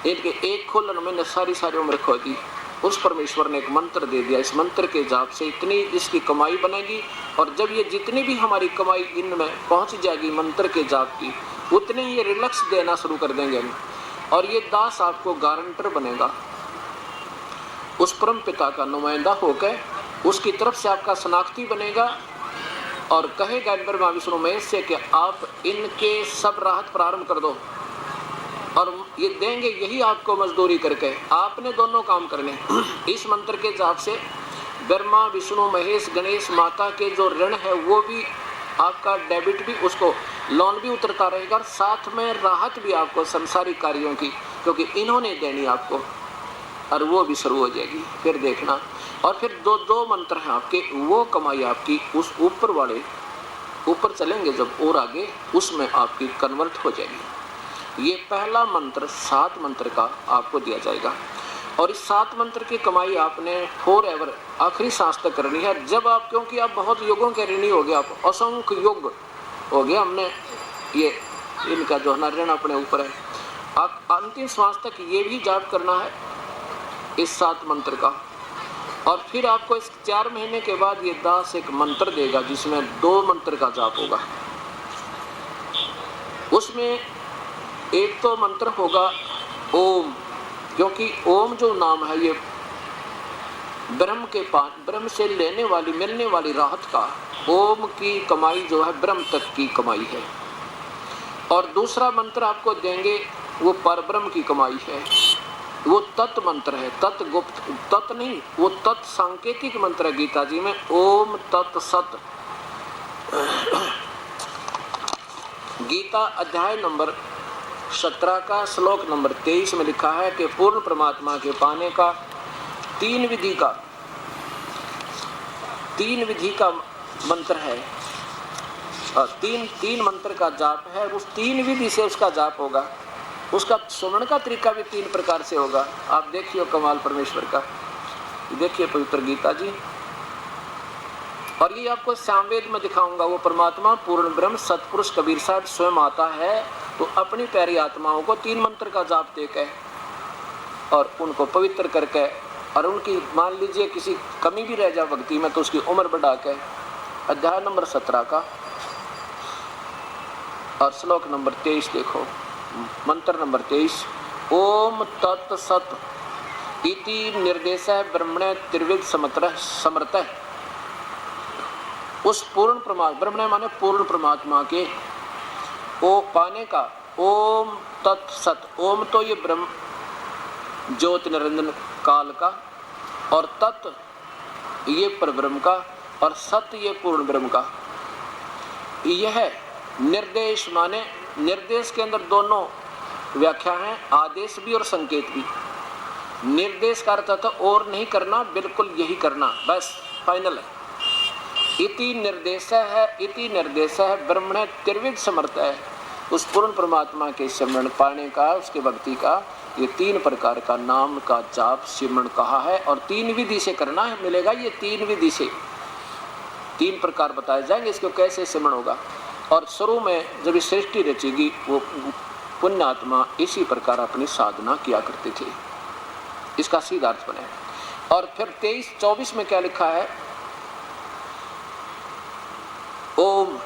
इनके एक खोलन मैंने सारी उम्र खो दी। उस परमेश्वर ने एक मंत्र दे दिया, इस मंत्र के जाप से इतनी इसकी कमाई बनेगी। और जब ये जितनी भी हमारी कमाई इनमें पहुंच जाएगी मंत्र के जाप की, उतने ये रिलक्स देना शुरू कर देंगे हम। और ये दास आपको गारंटर बनेगा, उस परम पिता का नुमाइंदा होकर उसकी तरफ से आपका शनाख्ती बनेगा और कहेगा ब्रह्मा विष्णु महेश से कि आप इनके सब राहत प्रारंभ कर दो। और ये देंगे यही आपको मजदूरी करके, आपने दोनों काम करने। इस मंत्र के जाप से ब्रह्मा विष्णु महेश गणेश माता के जो ऋण है वो भी आपका डेबिट भी, उसको लोन भी उतरता रहेगा, और साथ में राहत भी आपको संसारिक कार्यों की, क्योंकि इन्होंने देनी आपको, और वो भी शुरू हो जाएगी। फिर देखना। और फिर दो मंत्र हैं आपके, वो कमाई आपकी उस ऊपर वाले ऊपर चलेंगे जब और आगे, उसमें आपकी कन्वर्ट हो जाएगी। ये पहला मंत्र 7 मंत्र का आपको दिया जाएगा। और इस 7 मंत्र की कमाई आपने फॉर एवर आखिरी सांस तक करनी है। जब आप, क्योंकि आप बहुत युगों के ऋणी हो गए, आप असंख्य युग हो गया, हमने ये इनका जो है ऋण अपने ऊपर है। आप अंतिम श्वास तक ये भी जाप करना है इस 7 मंत्र का। और फिर आपको इस 4 महीने के बाद ये दास एक मंत्र देगा जिसमें 2 मंत्र का जाप होगा। उसमें एक तो मंत्र होगा ओम, क्योंकि ओम जो नाम है ये ब्रह्म के पास, ब्रह्म से लेने वाली मिलने वाली राहत का, ओम की कमाई जो है ब्रह्म तक की कमाई है। और दूसरा मंत्र आपको देंगे वो परब्रह्म की कमाई है, वो तत् मंत्र है, तत् गुप्त, तत् नहीं, वो तत् सांकेतिक मंत्र है गीता जी में, ओम तत् सत। गीता अध्याय नंबर 17 का श्लोक नंबर 23 में लिखा है कि पूर्ण परमात्मा के पाने का 3 विधि का मंत्र है, और तीन मंत्र का जाप है। उस 3 विधि से उसका जाप होगा, उसका सुमरण का तरीका भी 3 प्रकार से होगा। आप देखिए कमाल परमेश्वर का, देखिए पवित्र गीता जी। और ये आपको सामवेद में दिखाऊंगा। वो परमात्मा पूर्ण ब्रह्म सतपुरुष कबीर साहब स्वयं आता है तो अपनी प्यारी आत्माओं को 3 मंत्र का जाप देकर और उनको पवित्र करके, और उनकी मान लीजिए किसी कमी भी रह जाए भक्ति में तो उसकी उम्र बढ़ा के, अध्याय नंबर 17 का और श्लोक नंबर 23 देखो, मंत्र नंबर 23, ओम तत् सत इति निर्देशः ब्रह्मणे त्रिविध समर्थ। उस पूर्ण परमात्मा, ब्रह्मणे माने पूर्ण परमात्मा के ओ पाने का ओम तत् सत। ओम तो ये ब्रह्म ज्योति निरंजन काल का, और तत् ये परब्रह्म का, और सत ये पूर्ण ब्रह्म का। यह निर्देश माने, निर्देश के अंदर दोनों व्याख्या है, आदेश भी और संकेत भी। निर्देश का अर्थ था और नहीं करना, बिल्कुल यही करना, बस फाइनल है। इति निर्देश है, इति निर्देश है ब्रह्मणे त्रिविध समर्थ है। उस पूर्ण परमात्मा के सिमरण पाने का, उसके भक्ति का ये 3 प्रकार का नाम का जाप सिमरण कहा है, और 3 विधि से करना है, मिलेगा ये 3 विधि से। 3 प्रकार बताए जाएंगे इसको कैसे सिमरण होगा। और शुरू में जब सृष्टि रचेगी वो पुण्यात्मा इसी प्रकार अपनी साधना किया करते थे, इसका सीधा अर्थ बने। और फिर 23-24 में क्या लिखा है, ओम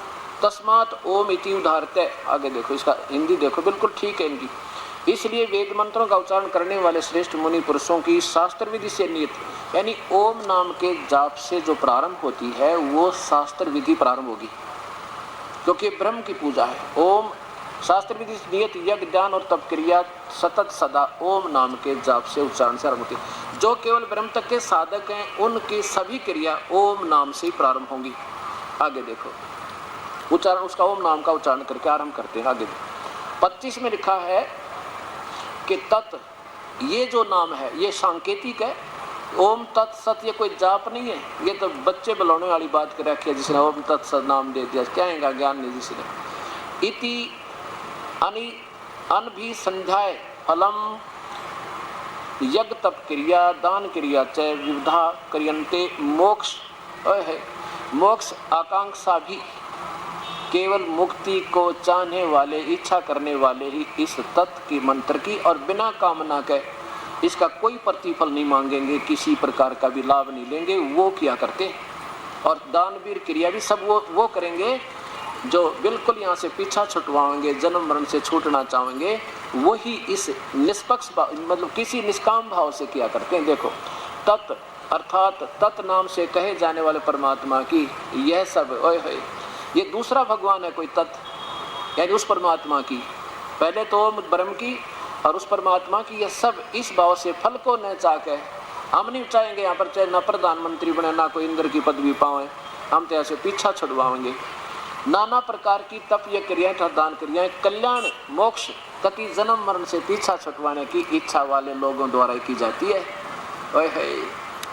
तस्मात् ओम इति उदाहरते। आगे देखो, इसका हिंदी देखो, बिल्कुल ठीक है इनकी। इसलिए वेद मंत्रों का उच्चारण करने वाले श्रेष्ठ मुनि पुरुषों की शास्त्र विधि से नियत, यानी ओम नाम के जाप से जो प्रारंभ होती है वो शास्त्र विधि प्रारंभ होगी, क्योंकि ब्रह्म की पूजा है। ओम शास्त्र विधि नियत यज्ञ दान और तप क्रिया सतत सदा ओम नाम के जाप से उच्चारण से आरंभ होती है। जो केवल ब्रह्म तक के साधक हैं उनकी सभी क्रिया ओम नाम से ही प्रारंभ होंगी। आगे देखो उच्चारण, उसका ओम नाम का उच्चारण करके आरंभ करते हैं। आगे 25 में लिखा है कि तत्, ये जो नाम है ये सांकेतिक है। ओम तत् सत ये कोई जाप नहीं है, ये तो बच्चे बुलाने वाली बात कर रखी है जिसने ओम तत् सत नाम दे दिया, कहेगा ज्ञान नहीं जिसने। इति अनि अन भी संध्याय फलम यज्ञ तप क्रिया दान क्रिया च विविधा क्रियन्ते मोक्ष है। मोक्ष आकांक्षा भी केवल मुक्ति को चाहने वाले, इच्छा करने वाले ही इस तत्व की मंत्र की और बिना कामना के इसका कोई प्रतिफल नहीं मांगेंगे, किसी प्रकार का भी लाभ नहीं लेंगे, वो किया करते। और दानवीर क्रिया भी सब वो करेंगे जो बिल्कुल यहाँ से पीछा छुटवाएंगे, जन्म मरण से छूटना चाहेंगे, वही इस निष्पक्ष मतलब किसी निष्काम भाव से किया करते हैं। देखो तत् अर्थात तत् नाम से कहे जाने वाले परमात्मा की यह सब है, ये दूसरा भगवान है कोई तत्, यानी उस परमात्मा की, पहले तो ब्रह्म की और उस परमात्मा की, यह सब इस भाव से फल को न चाहे, हम नहीं चाहेंगे यहाँ पर चाहे ना प्रधानमंत्री बने ना कोई इंद्र की पदवी पाए, हम तो ऐसे पीछा छुड़वाएंगे। नाना प्रकार की तप या क्रियाएं तथा दान क्रियाएं कल्याण मोक्ष तथा जन्म मरण से पीछा छुटवाने की इच्छा वाले लोगों द्वारा की जाती है।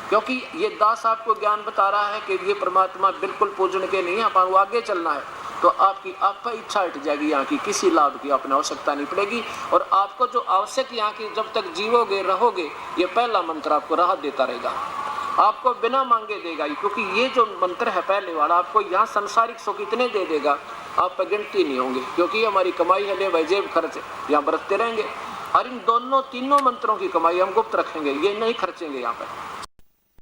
क्योंकि ये दास आपको ज्ञान बता रहा है कि ये परमात्मा बिल्कुल पूजन के नहीं है, अपन आगे चलना है, तो आपकी आप इच्छा हट जाएगी, यहाँ की किसी लाभ की अपनी आवश्यकता नहीं पड़ेगी। और आपको जो आवश्यक यहाँ की जब तक जीवोगे रहोगे, ये पहला मंत्र आपको राहत देता रहेगा, आपको बिना मांगे देगा, क्योंकि ये जो मंत्र है पहले वाला आपको यहाँ संसारिक सुख इतने दे देगा आप पर गिनती नहीं होंगे, क्योंकि हमारी कमाई है ले भाई जेब खर्च यहाँ बरतते रहेंगे। और इन दोनों तीनों मंत्रों की कमाई हम गुप्त रखेंगे, ये नहीं खर्चेंगे यहाँ पर,